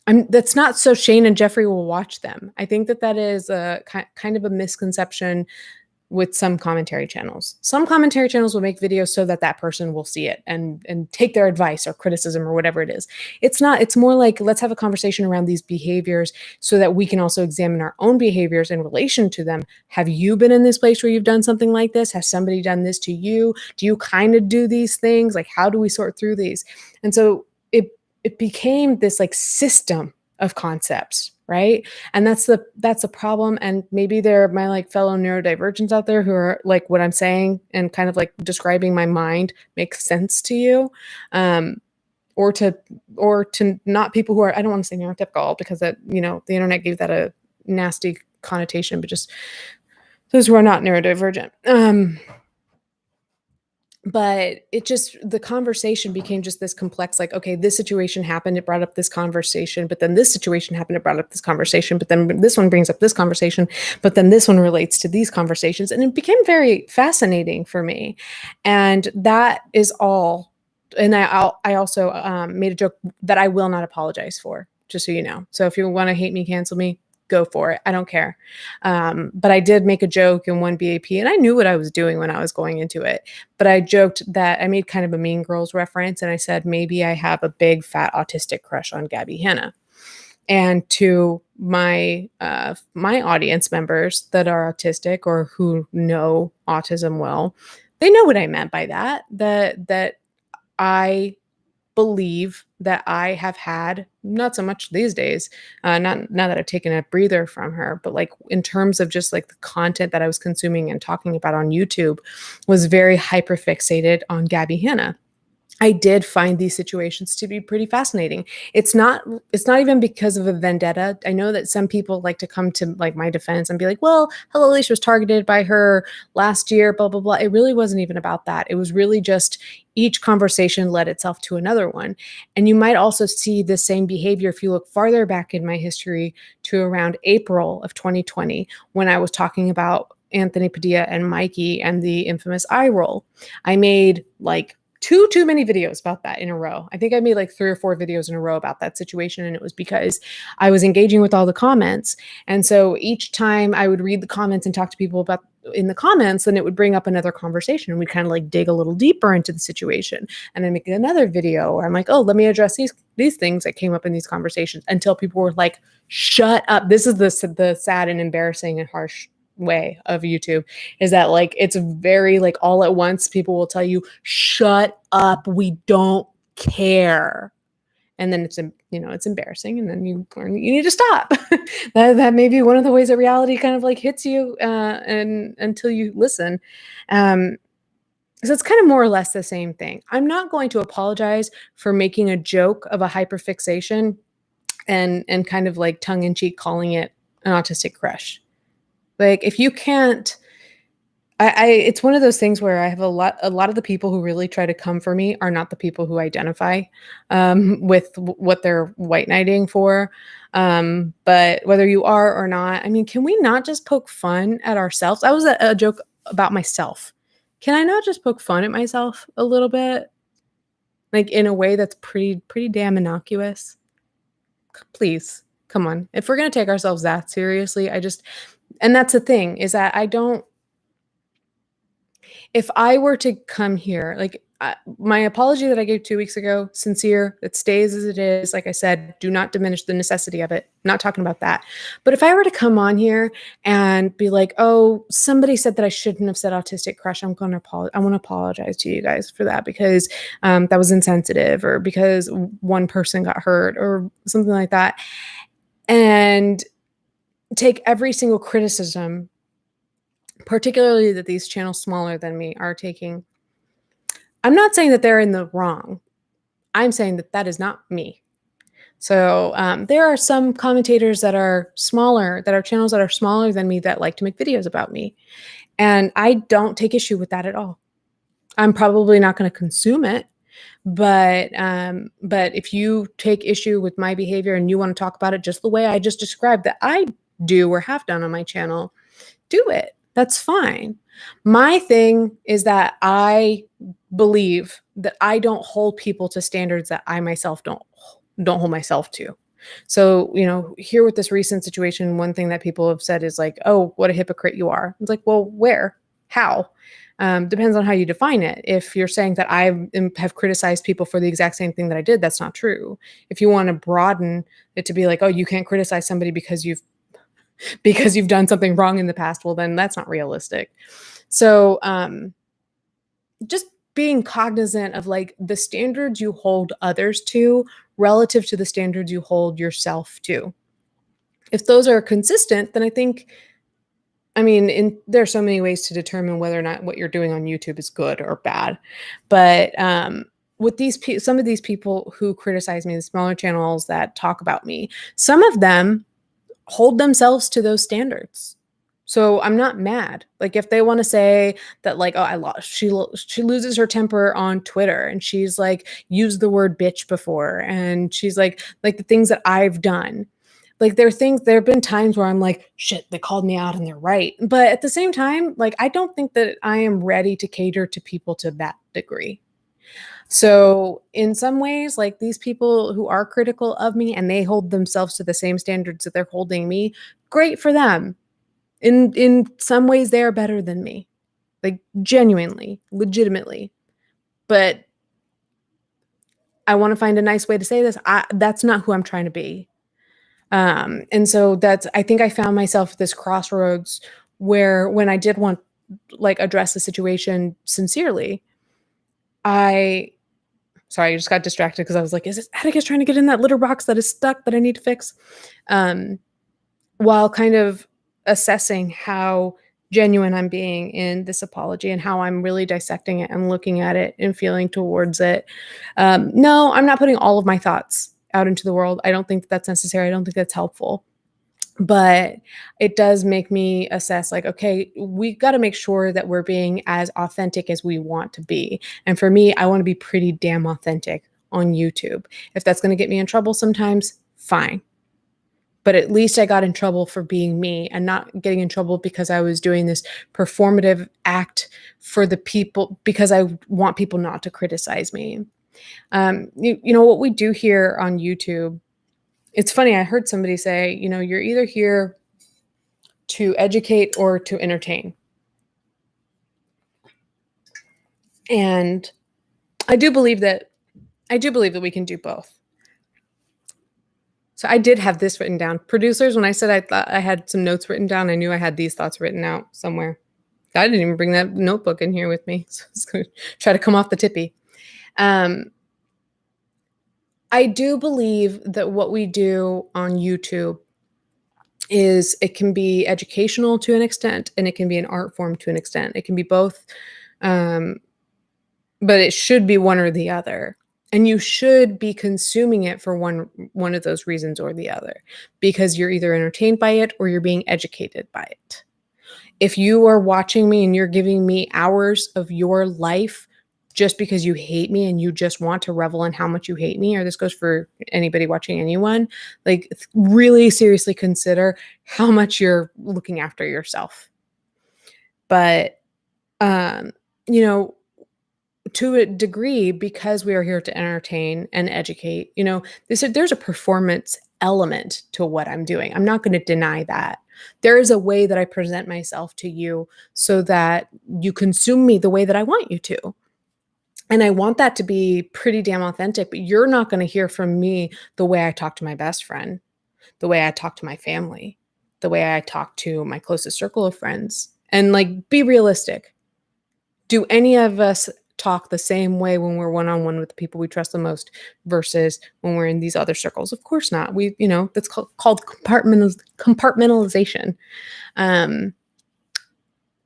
that's not so Shane and Jeffree will watch them. I think that is a kind of a misconception with some commentary channels. Some commentary channels will make videos so that person will see it and take their advice or criticism or whatever it is. It's not, it's more like, let's have a conversation around these behaviors so that we can also examine our own behaviors in relation to them. Have you been in this place where you've done something like this? Has somebody done this to you? Do you kind of do these things? Like, how do we sort through these? And so it became this like system of concepts, right? And that's a problem. And maybe they're my like fellow neurodivergents out there who are like, what I'm saying and kind of like describing my mind makes sense to you. Or to not people who are, I don't want to say neurotypical, because that, the internet gave that a nasty connotation, but just those who are not neurodivergent. But the conversation became just this complex, like, okay, this situation happened, it brought up this conversation, but then this situation happened, it brought up this conversation, but then this one brings up this conversation, but then this one relates to these conversations. And it became very fascinating for me. And that is all. And I also made a joke that I will not apologize for, just so you know. So if you want to hate me, cancel me, go for it. I don't care. But I did make a joke in one BAP, and I knew what I was doing when I was going into it. But I joked that I made kind of a Mean Girls reference, and I said, maybe I have a big fat autistic crush on Gabby Hanna. And to my audience members that are autistic or who know autism well, they know what I meant by that. That I believe that I have had, not so much these days, not now that I've taken a breather from her, but like in terms of just like the content that I was consuming and talking about on YouTube was very hyperfixated on Gabby Hanna. I did find these situations to be pretty fascinating. It's not even because of a vendetta. I know that some people like to come to like my defense and be like, well, Hello Alicia was targeted by her last year, blah, blah, blah. It really wasn't even about that. It was really just each conversation led itself to another one. And you might also see the same behavior if you look farther back in my history to around April of 2020, when I was talking about Anthony Padilla and Mikey and the infamous eye roll. I made like too many videos about that in a row. I think I made like 3 or 4 videos in a row about that situation. And it was because I was engaging with all the comments. And so each time I would read the comments and talk to people about in the comments, then it would bring up another conversation. And we'd kind of like dig a little deeper into the situation and then make another video where I'm like, oh, let me address these things that came up in these conversations, until people were like, shut up. This is the sad and embarrassing and harsh way of YouTube, is that like it's very like all at once people will tell you, shut up, we don't care. And then it's embarrassing, and then you learn you need to stop. that may be one of the ways that reality kind of like hits you and until you listen. So it's kind of more or less the same thing. I'm not going to apologize for making a joke of a hyperfixation and kind of like tongue-in-cheek calling it an autistic crush. Like, if you can't, It's one of those things where I have a lot of the people who really try to come for me are not the people who identify with what they're white knighting for. But whether you are or not, I mean, can we not just poke fun at ourselves? That was a joke about myself. Can I not just poke fun at myself a little bit, like in a way that's pretty damn innocuous? Please, come on. If we're gonna take ourselves that seriously, and that's the thing is that I don't. If I were to come here, like my apology that I gave 2 weeks ago, sincere, it stays as it is. Like I said, do not diminish the necessity of it. I'm not talking about that. But if I were to come on here and be like, oh, somebody said that I shouldn't have said autistic crush, I'm going to apologize. I want to apologize to you guys for that because that was insensitive or because one person got hurt or something like that. And take every single criticism, particularly that these channels smaller than me are taking. I'm not saying that they're in the wrong. I'm saying that that is not me. So there are some commentators that are smaller, that are channels that are smaller than me that like to make videos about me. And I don't take issue with that at all. I'm probably not going to consume it. But if you take issue with my behavior and you want to talk about it just the way I just described that I do or have done on my channel, do it. That's fine. My thing is that I believe that I don't hold people to standards that I myself don't hold myself to. So, here with this recent situation, one thing that people have said is like, oh, what a hypocrite you are. It's like, well, where? How? Depends on how you define it. If you're saying that I have criticized people for the exact same thing that I did, that's not true. If you want to broaden it to be like, oh, you can't criticize somebody because you've done something wrong in the past, well, then that's not realistic. So just being cognizant of like the standards you hold others to relative to the standards you hold yourself to. If those are consistent, then I think, there are so many ways to determine whether or not what you're doing on YouTube is good or bad. But with some of these people who criticize me, the smaller channels that talk about me, some of them hold themselves to those standards. So I'm not mad. Like if they want to say that like, oh, I lost, she loses her temper on Twitter and she's like used the word bitch before and she's like the things that I've done. Like there have been times where I'm like, shit, they called me out and they're right. But at the same time, like I don't think that I am ready to cater to people to that degree. So in some ways, like these people who are critical of me and they hold themselves to the same standards that they're holding me, great for them. In some ways, they are better than me, like genuinely, legitimately. But I want to find a nice way to say this. That's not who I'm trying to be. And so I think I found myself at this crossroads where when I did want like address the situation sincerely, sorry, I just got distracted because I was like, is this Atticus trying to get in that litter box that is stuck that I need to fix? While kind of assessing how genuine I'm being in this apology and how I'm really dissecting it and looking at it and feeling towards it. No, I'm not putting all of my thoughts out into the world. I don't think that's necessary. I don't think that's helpful. But it does make me assess like, okay, we got to make sure that we're being as authentic as we want to be. And for me, I want to be pretty damn authentic on YouTube. If that's going to get me in trouble sometimes, fine. But at least I got in trouble for being me and not getting in trouble because I was doing this performative act for the people because I want people not to criticize me. You know what we do here on YouTube, it's funny, I heard somebody say, you're either here to educate or to entertain. And I do believe that we can do both. So I did have this written down. Producers, when I said I thought I had some notes written down, I knew I had these thoughts written out somewhere. I didn't even bring that notebook in here with me. So I was going to try to come off the tippy. I do believe that what we do on YouTube is it can be educational to an extent and it can be an art form to an extent. It can be both, but it should be one or the other. And you should be consuming it for one of those reasons or the other, because you're either entertained by it or you're being educated by it. If you are watching me and you're giving me hours of your life just because you hate me and you just want to revel in how much you hate me, or this goes for anybody watching anyone, like really seriously consider how much you're looking after yourself. But, um, you know, to a degree, because we are here to entertain and educate, they said there's a performance element to what I'm doing. I'm not going to deny that. There is a way that I present myself to you so that you consume me the way that I want you to. And I want that to be pretty damn authentic, but you're not going to hear from me the way I talk to my best friend, the way I talk to my family, the way I talk to my closest circle of friends. And like, be realistic. Do any of us talk the same way when we're one-on-one with the people we trust the most versus when we're in these other circles? Of course not. That's called compartmentalization.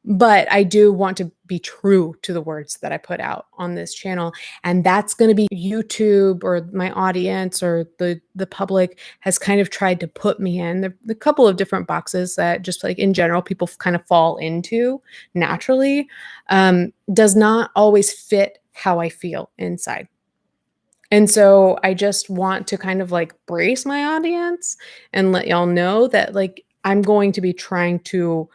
But I do want to be true to the words that I put out on this channel. And that's going to be YouTube, or my audience, or the public has kind of tried to put me in the couple of different boxes that just like in general people kind of fall into naturally, does not always fit how I feel inside. And so I just want to kind of like brace my audience and let y'all know that like I'm going to be trying to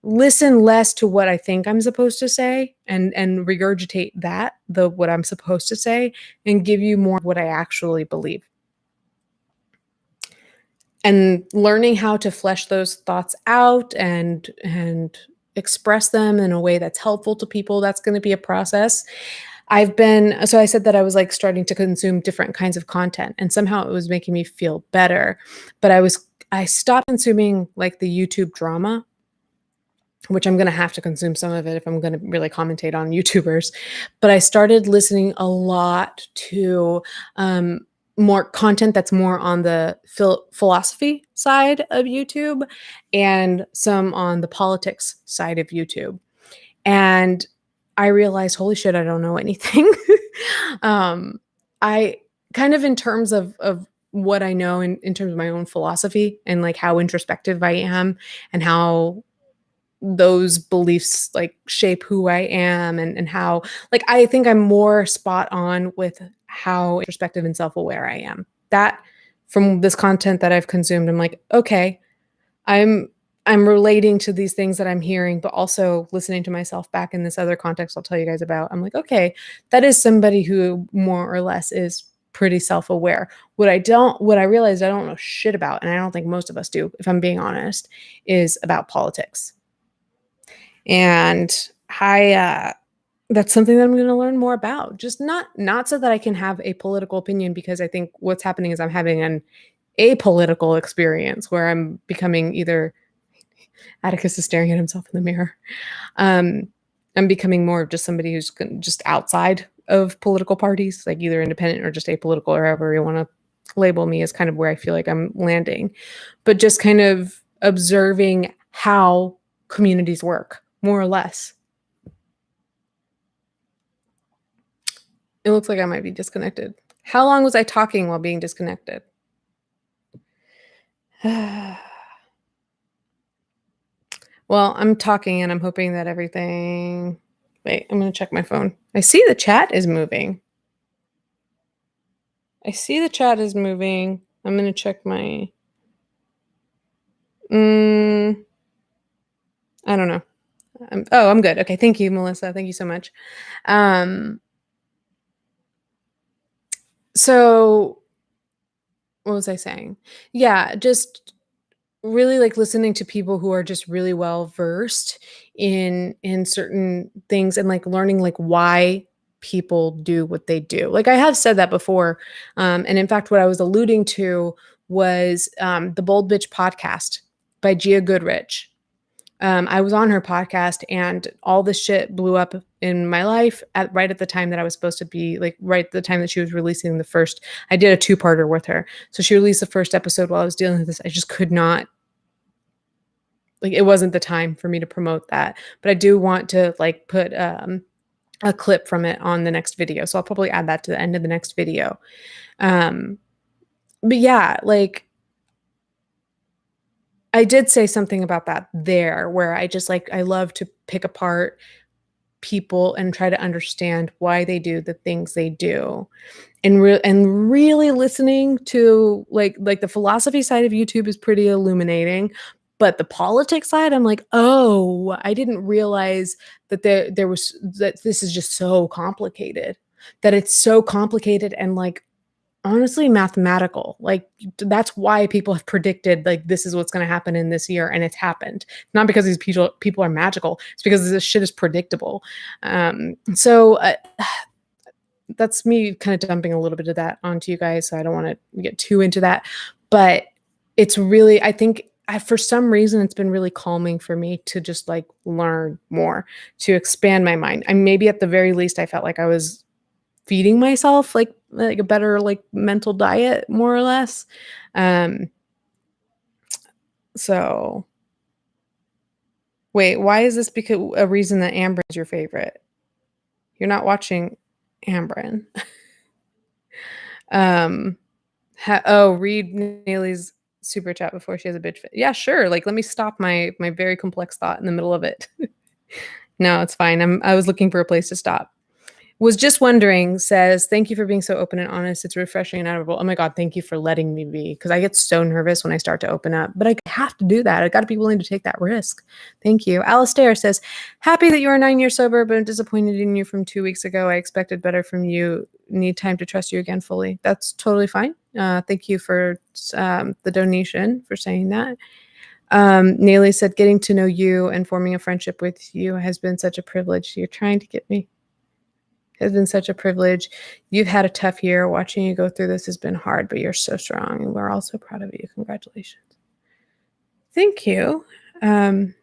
listen less to what I think I'm supposed to say and regurgitate what I'm supposed to say, and give you more of what I actually believe. And learning how to flesh those thoughts out and express them in a way that's helpful to people, that's going to be a process. So I said that I was like starting to consume different kinds of content, and somehow it was making me feel better. But I stopped consuming like the YouTube drama, which I'm going to have to consume some of it if I'm going to really commentate on YouTubers. But I started listening a lot to more content that's more on the philosophy side of YouTube, and some on the politics side of YouTube. And I realized, holy shit, I don't know anything. I kind of, in terms of what I know in terms of my own philosophy and like how introspective I am, and how those beliefs like shape who I am, and how like I think I'm more spot on with how introspective and self-aware I am. That, from this content that I've consumed, I'm like, okay, I'm relating to these things that I'm hearing, but also listening to myself back in this other context I'll tell you guys about. I'm like, okay, that is somebody who more or less is pretty self-aware. What I realized I don't know shit about, and I don't think most of us do, if I'm being honest, is about politics. And that's something that I'm going to learn more about. Just not so that I can have a political opinion, because I think what's happening is I'm having an apolitical experience where I'm becoming either Atticus is staring at himself in the mirror. I'm becoming more of just somebody who's just outside of political parties, like either independent or just apolitical, or however you want to label me, is kind of where I feel like I'm landing. But just kind of observing how communities work, more or less. It looks like I might be disconnected. How long was I talking while being disconnected? Well, I'm talking and I'm hoping that everything... Wait, I'm going to check my phone. I see the chat is moving. I'm going to check my... I don't know. I'm good. Okay, thank you, Melissa. Thank you so much. So what was I saying? Yeah, just really like listening to people who are just really well versed in certain things, and like learning like why people do what they do. Like I have said that before. And in fact, what I was alluding to was the Bold Bitch podcast by Gia Goodrich. I was on her podcast, and all this shit blew up in my life right at the time that I was supposed to be, like right at the time that she was releasing the first. I did a 2-parter with her. So she released the first episode while I was dealing with this. I just could not, like, it wasn't the time for me to promote that. But I do want to like put a clip from it on the next video. So I'll probably add that to the end of the next video. But yeah, like I did say something about that there, where I just like, I love to pick apart people and try to understand why they do the things they do. And really listening to like the philosophy side of YouTube is pretty illuminating, but the politics side, I'm like, oh, I didn't realize that there was that this is just so complicated, that it's so complicated and like honestly mathematical. Like that's why people have predicted like this is what's going to happen in this year, and it's happened. Not because these people are magical. It's because this shit is predictable. So that's me kind of dumping a little bit of that onto you guys. So I don't want to get too into that, but it's really, I think for some reason, it's been really calming for me to just like learn more, to expand my mind. And maybe at the very least, I felt like I was feeding myself like a better like mental diet, more or less. Um, so wait, why is this because a reason that Ambren is your favorite? You're not watching Ambren. Read Neely's super chat before she has a bitch fit. Yeah, sure. Like, let me stop my very complex thought in the middle of it. No, it's fine. I was looking for a place to stop. Was just wondering, says, thank you for being so open and honest. It's refreshing and admirable. Oh my God, thank you for letting me be, because I get so nervous when I start to open up, but I have to do that. I got to be willing to take that risk. Thank you. Alistair says, happy that you are 9 years sober, but I'm disappointed in you from 2 weeks ago. I expected better from you. Need time to trust you again fully. That's totally fine. Thank you for the donation, for saying that. Neely said, getting to know you and forming a friendship with you has been such a privilege. You're trying to get me. Has been such a privilege. You've had a tough year. Watching you go through this has been hard, but you're so strong, and we're all so proud of you. Congratulations. Thank you. Thank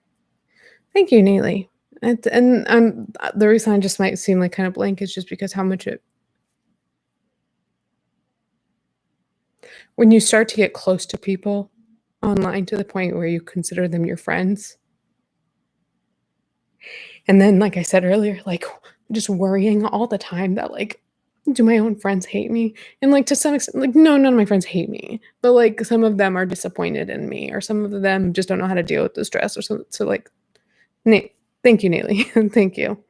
you, Neely. And the reason I just might seem like kind of blank is just because how much when you start to get close to people online to the point where you consider them your friends, and then, like I said earlier, like just worrying all the time that like, do my own friends hate me? And like to some extent, like no, none of my friends hate me, but like some of them are disappointed in me, or some of them just don't know how to deal with the stress or something. So like, thank you, Neely. Thank you.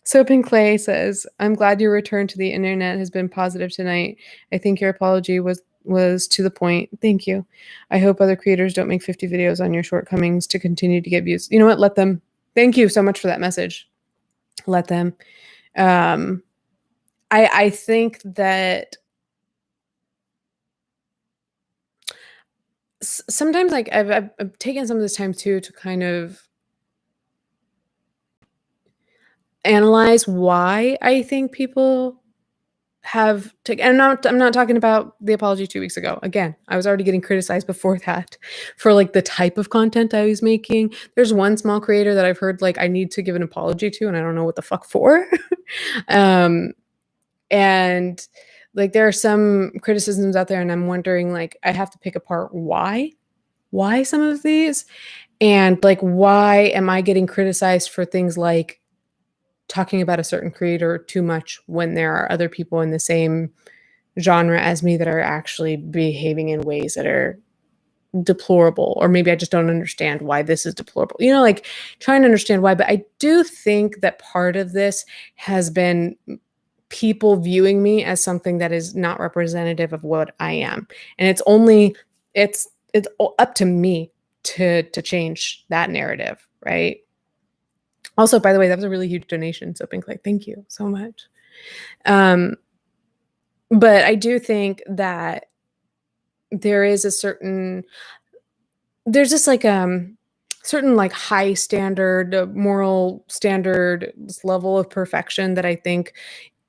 Soap and Clay says, I'm glad your return to the internet has been positive tonight. I think your apology was to the point. Thank you. I hope other creators don't make 50 videos on your shortcomings to continue to get views. You know what? Let them. Thank you so much for that message. Let them. I think that sometimes like I've taken some of this time too to kind of analyze why I think people have taken, and I'm not talking about the apology 2 weeks ago. Again, I was already getting criticized before that for like the type of content I was making. There's one small creator that I've heard like I need to give an apology to, and I don't know what the fuck for. And like there are some criticisms out there, and I'm wondering like I have to pick apart why some of these, and like why am I getting criticized for things like talking about a certain creator too much when there are other people in the same genre as me that are actually behaving in ways that are deplorable, or maybe I just don't understand why this is deplorable, you know, like trying to understand why. But I do think that part of this has been people viewing me as something that is not representative of what I am, and it's up to me to change that narrative, right? Also, by the way, that was a really huge donation, so Pink Clay, thank you so much. But I do think that there is there's this like certain like high standard, moral standard, this level of perfection that I think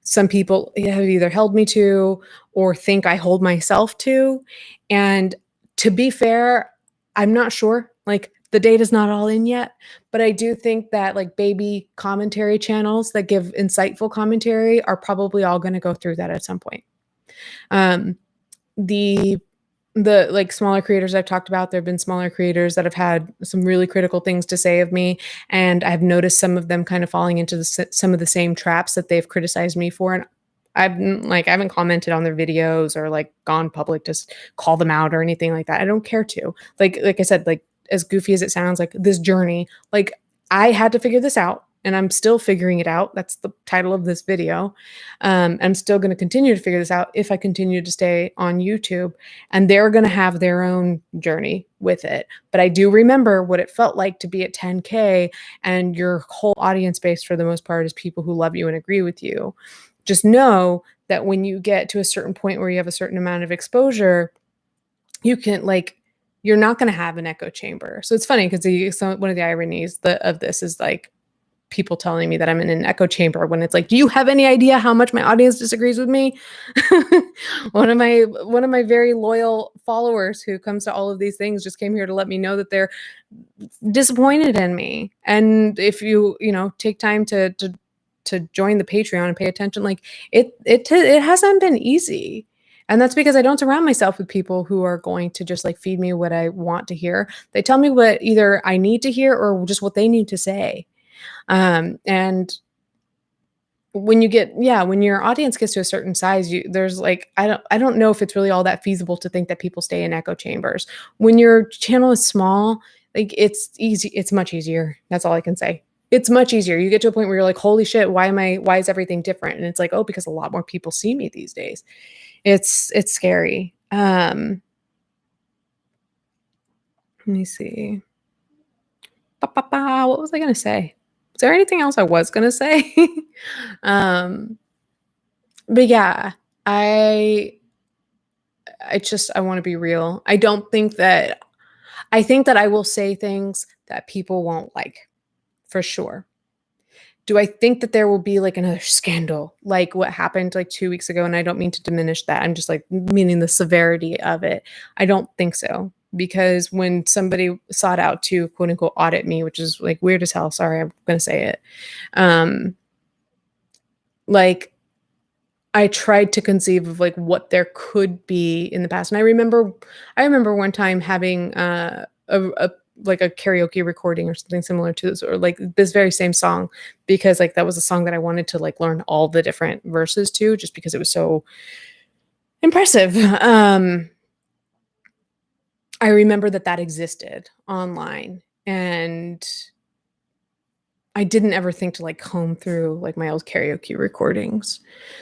some people have either held me to or think I hold myself to. And to be fair, I'm not sure. Like the data's not all in yet, but I do think that like baby commentary channels that give insightful commentary are probably all going to go through that at some point. The like smaller creators I've talked about, there have been smaller creators that have had some really critical things to say of me, and I've noticed some of them kind of falling into some of the same traps that they've criticized me for. And I haven't commented on their videos or like gone public to call them out or anything like that. I don't care to. Like I said, like as goofy as it sounds, like this journey, like I had to figure this out and I'm still figuring it out. That's the title of this video. I'm still going to continue to figure this out if I continue to stay on YouTube, and they're going to have their own journey with it. But I do remember what it felt like to be at 10K and your whole audience base for the most part is people who love you and agree with you. Just know that when you get to a certain point where you have a certain amount of exposure, you can like, you're not going to have an echo chamber. So it's funny because one of the ironies of this is like people telling me that I'm in an echo chamber when it's like, do you have any idea how much my audience disagrees with me? one of my very loyal followers who comes to all of these things just came here to let me know that they're disappointed in me. And if you take time to join the Patreon and pay attention, like it hasn't been easy. And that's because I don't surround myself with people who are going to just like feed me what I want to hear. They tell me what either I need to hear or just what they need to say. And when your audience gets to a certain size, there's like, I don't know if it's really all that feasible to think that people stay in echo chambers. When your channel is small, like it's easy. It's much easier. That's all I can say. It's much easier. You get to a point where you're like, holy shit, why is everything different? And it's like, oh, because a lot more people see me these days. It's scary. Let me see. What was I going to say? Is there anything else I was going to say? But yeah, I want to be real. I think that I will say things that people won't like, for sure. Do I think that there will be like another scandal like what happened like 2 weeks ago? And I don't mean to diminish that. I'm just like meaning the severity of it. I don't think so. Because when somebody sought out to quote unquote audit me, which is like weird as hell. Sorry, I'm going to say it. Like I tried to conceive of like what there could be in the past. And I remember one time having like a karaoke recording or something similar to this, or like this very same song, because like that was a song that I wanted to like learn all the different verses to, just because it was so impressive. I remember that existed online, and I didn't ever think to like comb through like my old karaoke recordings.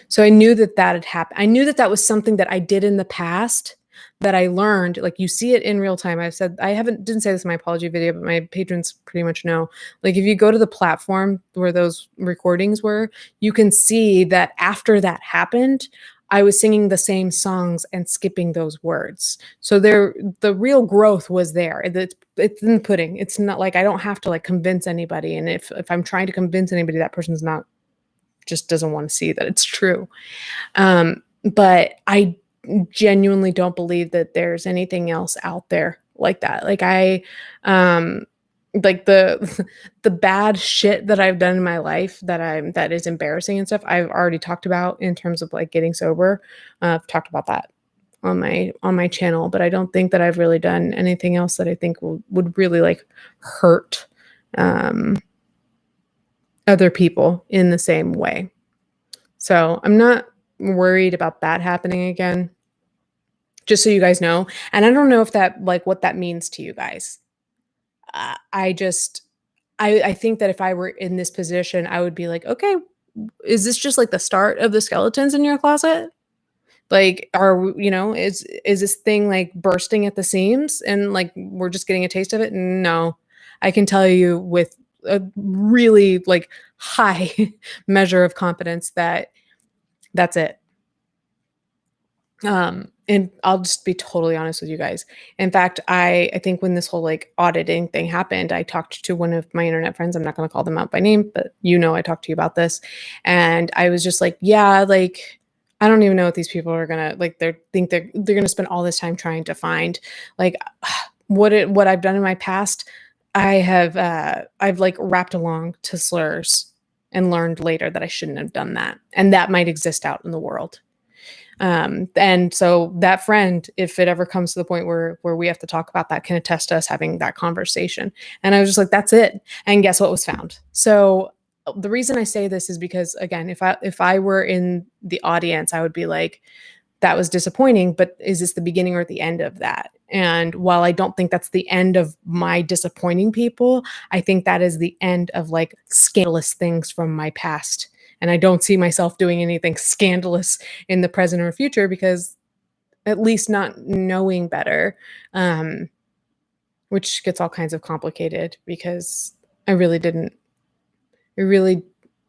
So I knew that had happened. I knew that was something that I did in the past that I learned. Like you see it in real time. I've said, didn't say this in my apology video, but my patrons pretty much know. Like if you go to the platform where those recordings were, you can see that after that happened, I was singing the same songs and skipping those words. So the real growth was there. It's in the pudding. It's not like I don't have to like convince anybody. And if I'm trying to convince anybody, that person's just doesn't want to see that it's true. But I genuinely don't believe that there's anything else out there like that. Like like the bad shit that I've done in my life that is embarrassing and stuff, I've already talked about in terms of like getting sober. I've talked about that on my channel, but I don't think that I've really done anything else that I think would really like hurt other people in the same way. So I'm not worried about that happening again, just so you guys know. And I don't know if that like what that means to you guys. I think that if I were in this position, I would be like, okay, is this just like the start of the skeletons in your closet? Like, is this thing like bursting at the seams and like we're just getting a taste of it? No, I can tell you with a really like high measure of confidence that that's it. And I'll just be totally honest with you guys. In fact, I think when this whole like auditing thing happened, I talked to one of my internet friends. I'm not going to call them out by name, but I talked to you about this. And I was just like, yeah, like, I don't even know what these people are going to like, they're going to spend all this time trying to find like what I've done in my past. I've like wrapped along to slurs and learned later that I shouldn't have done that. And that might exist out in the world. And so that friend, if it ever comes to the point where we have to talk about that, can attest to us having that conversation. And I was just like, that's it. And guess what was found? So the reason I say this is because, again, if I were in the audience, I would be like, that was disappointing, but is this the beginning or the end of that? And while I don't think that's the end of my disappointing people, I think that is the end of like scandalous things from my past. And I don't see myself doing anything scandalous in the present or future, because at least not knowing better, um, which gets all kinds of complicated because I really didn't, I really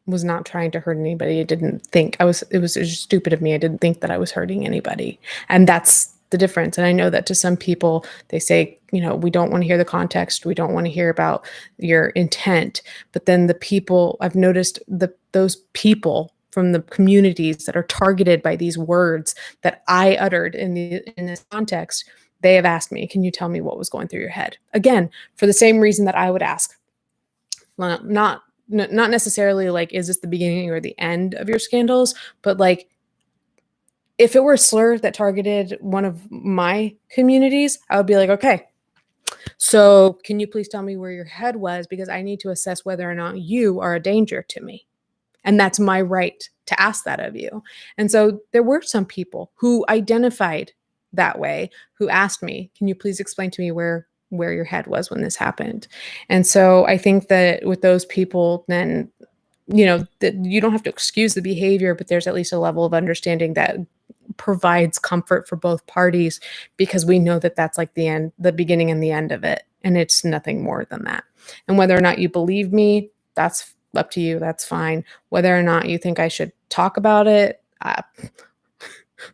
was not trying to hurt anybody. I didn't think it was just stupid of me. I didn't think that I was hurting anybody. And that's the difference. And I know that to some people, they say, we don't want to hear the context. We don't want to hear about your intent. But then the people, I've noticed those people from the communities that are targeted by these words that I uttered in this context, they have asked me, can you tell me what was going through your head? Again, for the same reason that I would ask. Well, not necessarily like, is this the beginning or the end of your scandals? But like, if it were a slur that targeted one of my communities, I would be like, okay, so can you please tell me where your head was? Because I need to assess whether or not you are a danger to me. And that's my right to ask that of you. And so there were some people who identified that way, who asked me, can you please explain to me where your head was when this happened? And so I think that with those people, then, that you don't have to excuse the behavior, but there's at least a level of understanding that provides comfort for both parties, because we know that that's like the beginning and the end of it. And it's nothing more than that. And whether or not you believe me, that's up to you. That's fine. Whether or not you think I should talk about it,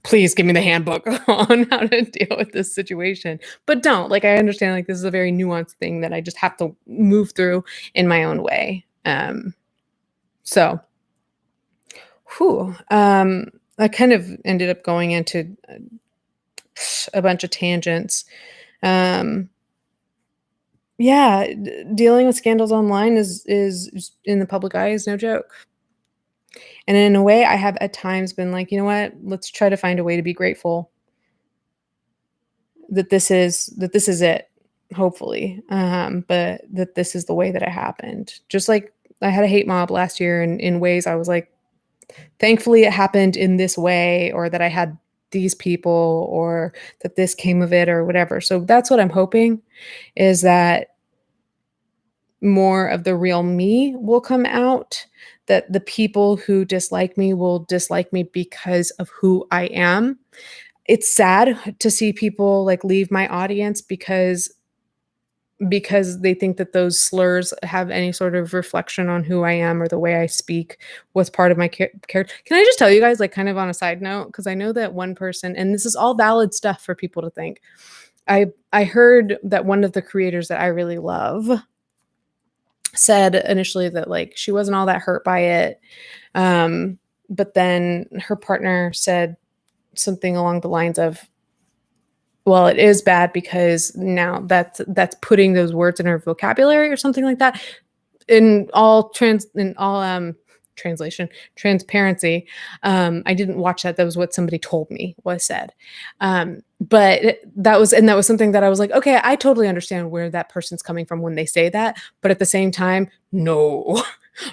please give me the handbook on how to deal with this situation. But don't. Like, I understand, like, this is a very nuanced thing that I just have to move through in my own way. So, I kind of ended up going into a bunch of tangents. Yeah, dealing with scandals online is in the public eye is no joke. And in a way, I have at times been like, you know what? Let's try to find a way to be grateful that this is it, hopefully. But that this is the way that it happened. Just like I had a hate mob last year, and in ways I was like, thankfully it happened in this way, or that I had these people, or that this came of it, or whatever. So that's what I'm hoping, is that more of the real me will come out, that the people who dislike me will dislike me because of who I am. It's sad to see people like leave my audience because they think that those slurs have any sort of reflection on who I am or the way I speak, what's part of my character. Can I just tell you guys, like, kind of on a side note, because I know that one person, and this is all valid stuff for people to think. I heard that one of the creators that I really love said initially that like she wasn't all that hurt by it, but then her partner said something along the lines of, well, it is bad because now that's putting those words in her vocabulary, or something like that. In all translation, transparency, I didn't watch that. That was what somebody told me was said. But that was something that I was like, okay, I totally understand where that person's coming from when they say that. But at the same time, no,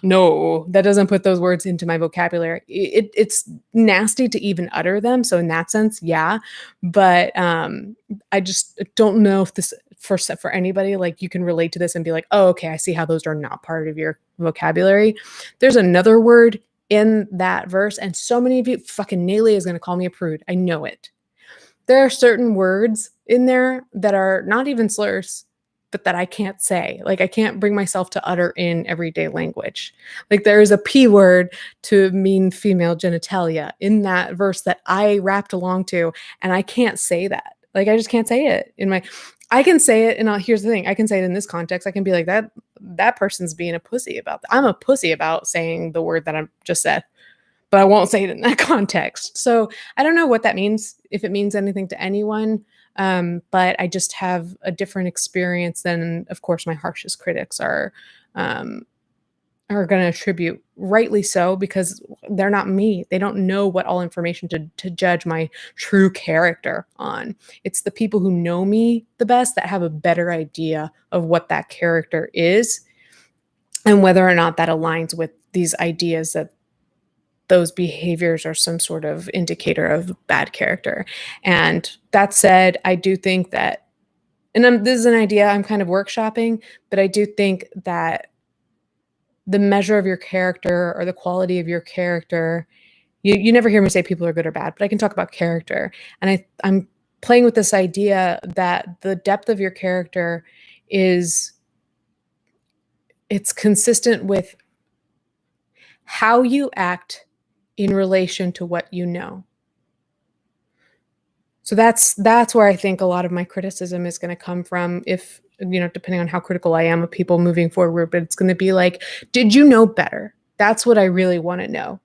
no, that doesn't put those words into my vocabulary. It's nasty to even utter them. So in that sense, yeah. But I just don't know if this, for anybody, like, you can relate to this and be like, oh, okay, I see how those are not part of your vocabulary. There's another word in that verse, and so many of you, fucking Neely is going to call me a prude. I know it. There are certain words in there that are not even slurs, but that I can't say. Like, I can't bring myself to utter in everyday language. Like, there is a P word to mean female genitalia in that verse that I rapped along to, and I can't say that. Like, I just can't say it I can say it, and here's the thing. I can say it in this context. I can be like, that person's being a pussy about that. I'm a pussy about saying the word that I just said, but I won't say it in that context. So I don't know what that means, if it means anything to anyone. But I just have a different experience than, of course, my harshest critics are going to attribute, rightly so, because they're not me. They don't know what all information to judge my true character on. It's the people who know me the best that have a better idea of what that character is. and whether or not that aligns with these ideas that those behaviors are some sort of indicator of bad character. And that said, I do think that, and this is an idea I'm kind of workshopping, but I do think that the measure of your character or the quality of your character, you never hear me say people are good or bad, but I can talk about character. And I'm playing with this idea that the depth of your character it's consistent with how you act in relation to what you know. So that's where I think a lot of my criticism is going to come from, if, depending on how critical I am of people moving forward, but it's going to be like, did you know better? That's what I really want to know.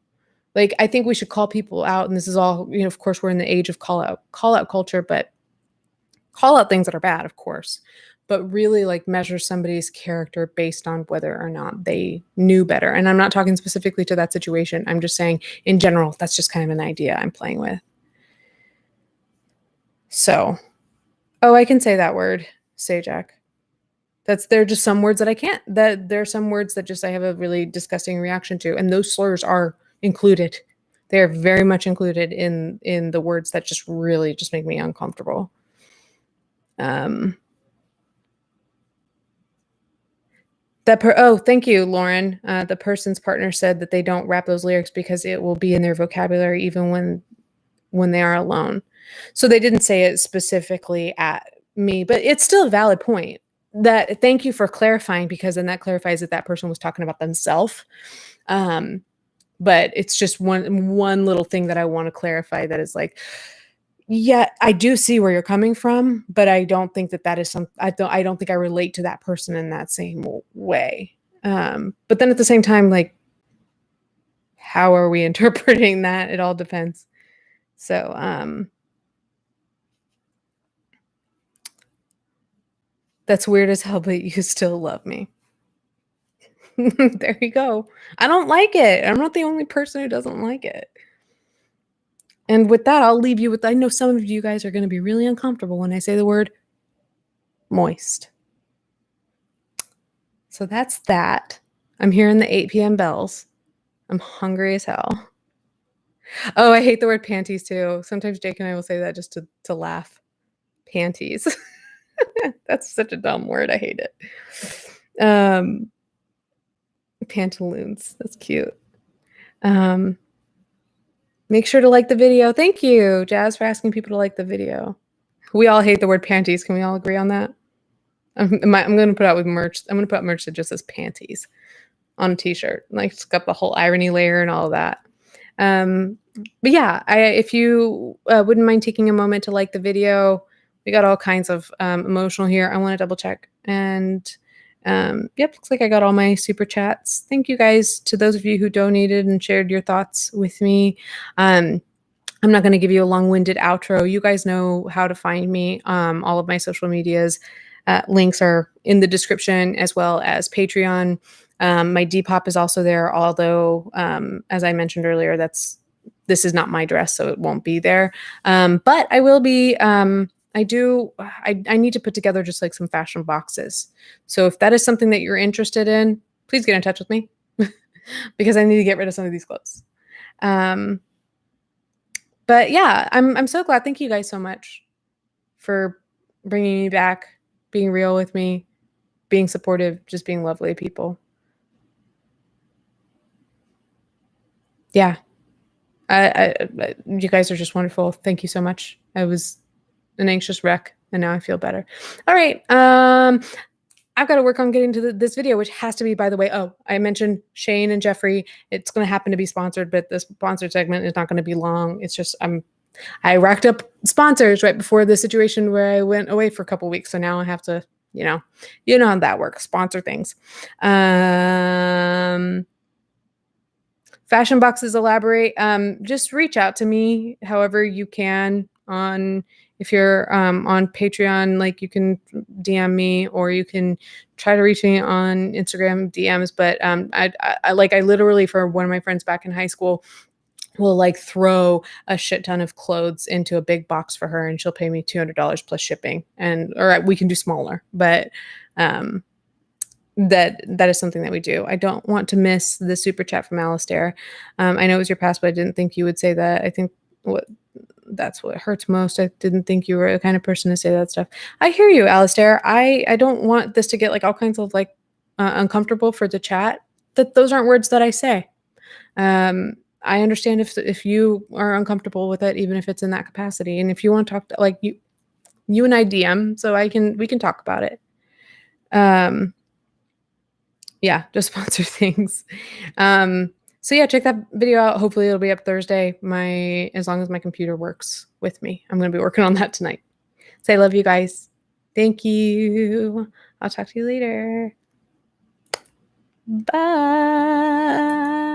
Like, I think we should call people out, and this is all, of course, we're in the age of call out culture, but call out things that are bad, of course, but really like measure somebody's character based on whether or not they knew better. And I'm not talking specifically to that situation. I'm just saying in general, that's just kind of an idea I'm playing with. So, I can say that word, Sajak. There are just some words that I can't. That there are some words that just I have a really disgusting reaction to, and those slurs are included. They are very much included in the words that just really just make me uncomfortable. Thank you, Lauren. The person's partner said that they don't rap those lyrics because it will be in their vocabulary even when they are alone. So they didn't say it specifically at me, but it's still a valid point. Thank you for clarifying, because then that clarifies that person was talking about themselves. But it's just one little thing that I want to clarify, that is like, yeah, I do see where you're coming from, but I don't think that is I don't think I relate to that person in that same way. But then at the same time, like, how are we interpreting that? It all depends. So, that's weird as hell, but you still love me. There you go. I don't like it. I'm not the only person who doesn't like it. And with that, I'll leave you with, I know some of you guys are going to be really uncomfortable when I say the word moist. So that's that. I'm hearing the 8 p.m. bells. I'm hungry as hell. Oh, I hate the word panties too. Sometimes Jake and I will say that just to laugh. Panties. That's such a dumb word. I hate it. Pantaloons. That's cute. Make sure to like the video. Thank you, Jazz, for asking people to like the video. We all hate the word panties. Can we all agree on that? I'm going to put out with merch. I'm going to put out merch that just says panties on a t-shirt. Like, it's got the whole irony layer and all of that. But yeah, if you wouldn't mind taking a moment to like the video, we got all kinds of emotional here. I want to double check. And yep, looks like I got all my super chats. Thank you guys to those of you who donated and shared your thoughts with me. I'm not going to give you a long-winded outro. You guys know how to find me. All of my social medias links are in the description, as well as Patreon. My Depop is also there, although, as I mentioned earlier, this is not my dress, so it won't be there. But I will be, I need to put together just like some fashion boxes. So if that is something that you're interested in, please get in touch with me because I need to get rid of some of these clothes. But yeah, I'm so glad. Thank you guys so much for bringing me back, being real with me, being supportive, just being lovely people. Yeah. You guys are just wonderful. Thank you so much. I was an anxious wreck, and now I feel better. All right. I've got to work on getting to this video, which has to be, by the way, I mentioned Shane and Jeffrey. It's going to happen to be sponsored, but the sponsored segment is not going to be long. It's just, I racked up sponsors right before the situation where I went away for a couple weeks. So now I have to, you know how that works, sponsor things. Fashion boxes elaborate. Just reach out to me however you can if you're on Patreon, like, you can DM me, or you can try to reach me on Instagram DMs. But I literally, for one of my friends back in high school, will like throw a shit ton of clothes into a big box for her, and she'll pay me $200 plus shipping, or we can do smaller. But that is something that we do. I don't want to miss the super chat from Alistair. I know it was your past, but I didn't think you would say that. I think that's what hurts most. I didn't think you were the kind of person to say that stuff. I hear you, Alistair. I don't want this to get like all kinds of like uncomfortable for the chat. Those aren't words that I say. I understand if you are uncomfortable with it, even if it's in that capacity, and if you want to talk to, like you and I DM, so we can talk about it. Yeah, just sponsor things. So yeah, check that video out. Hopefully it'll be up Thursday. As long as my computer works with me. I'm gonna be working on that tonight. So I love you guys. Thank you. I'll talk to you later. Bye.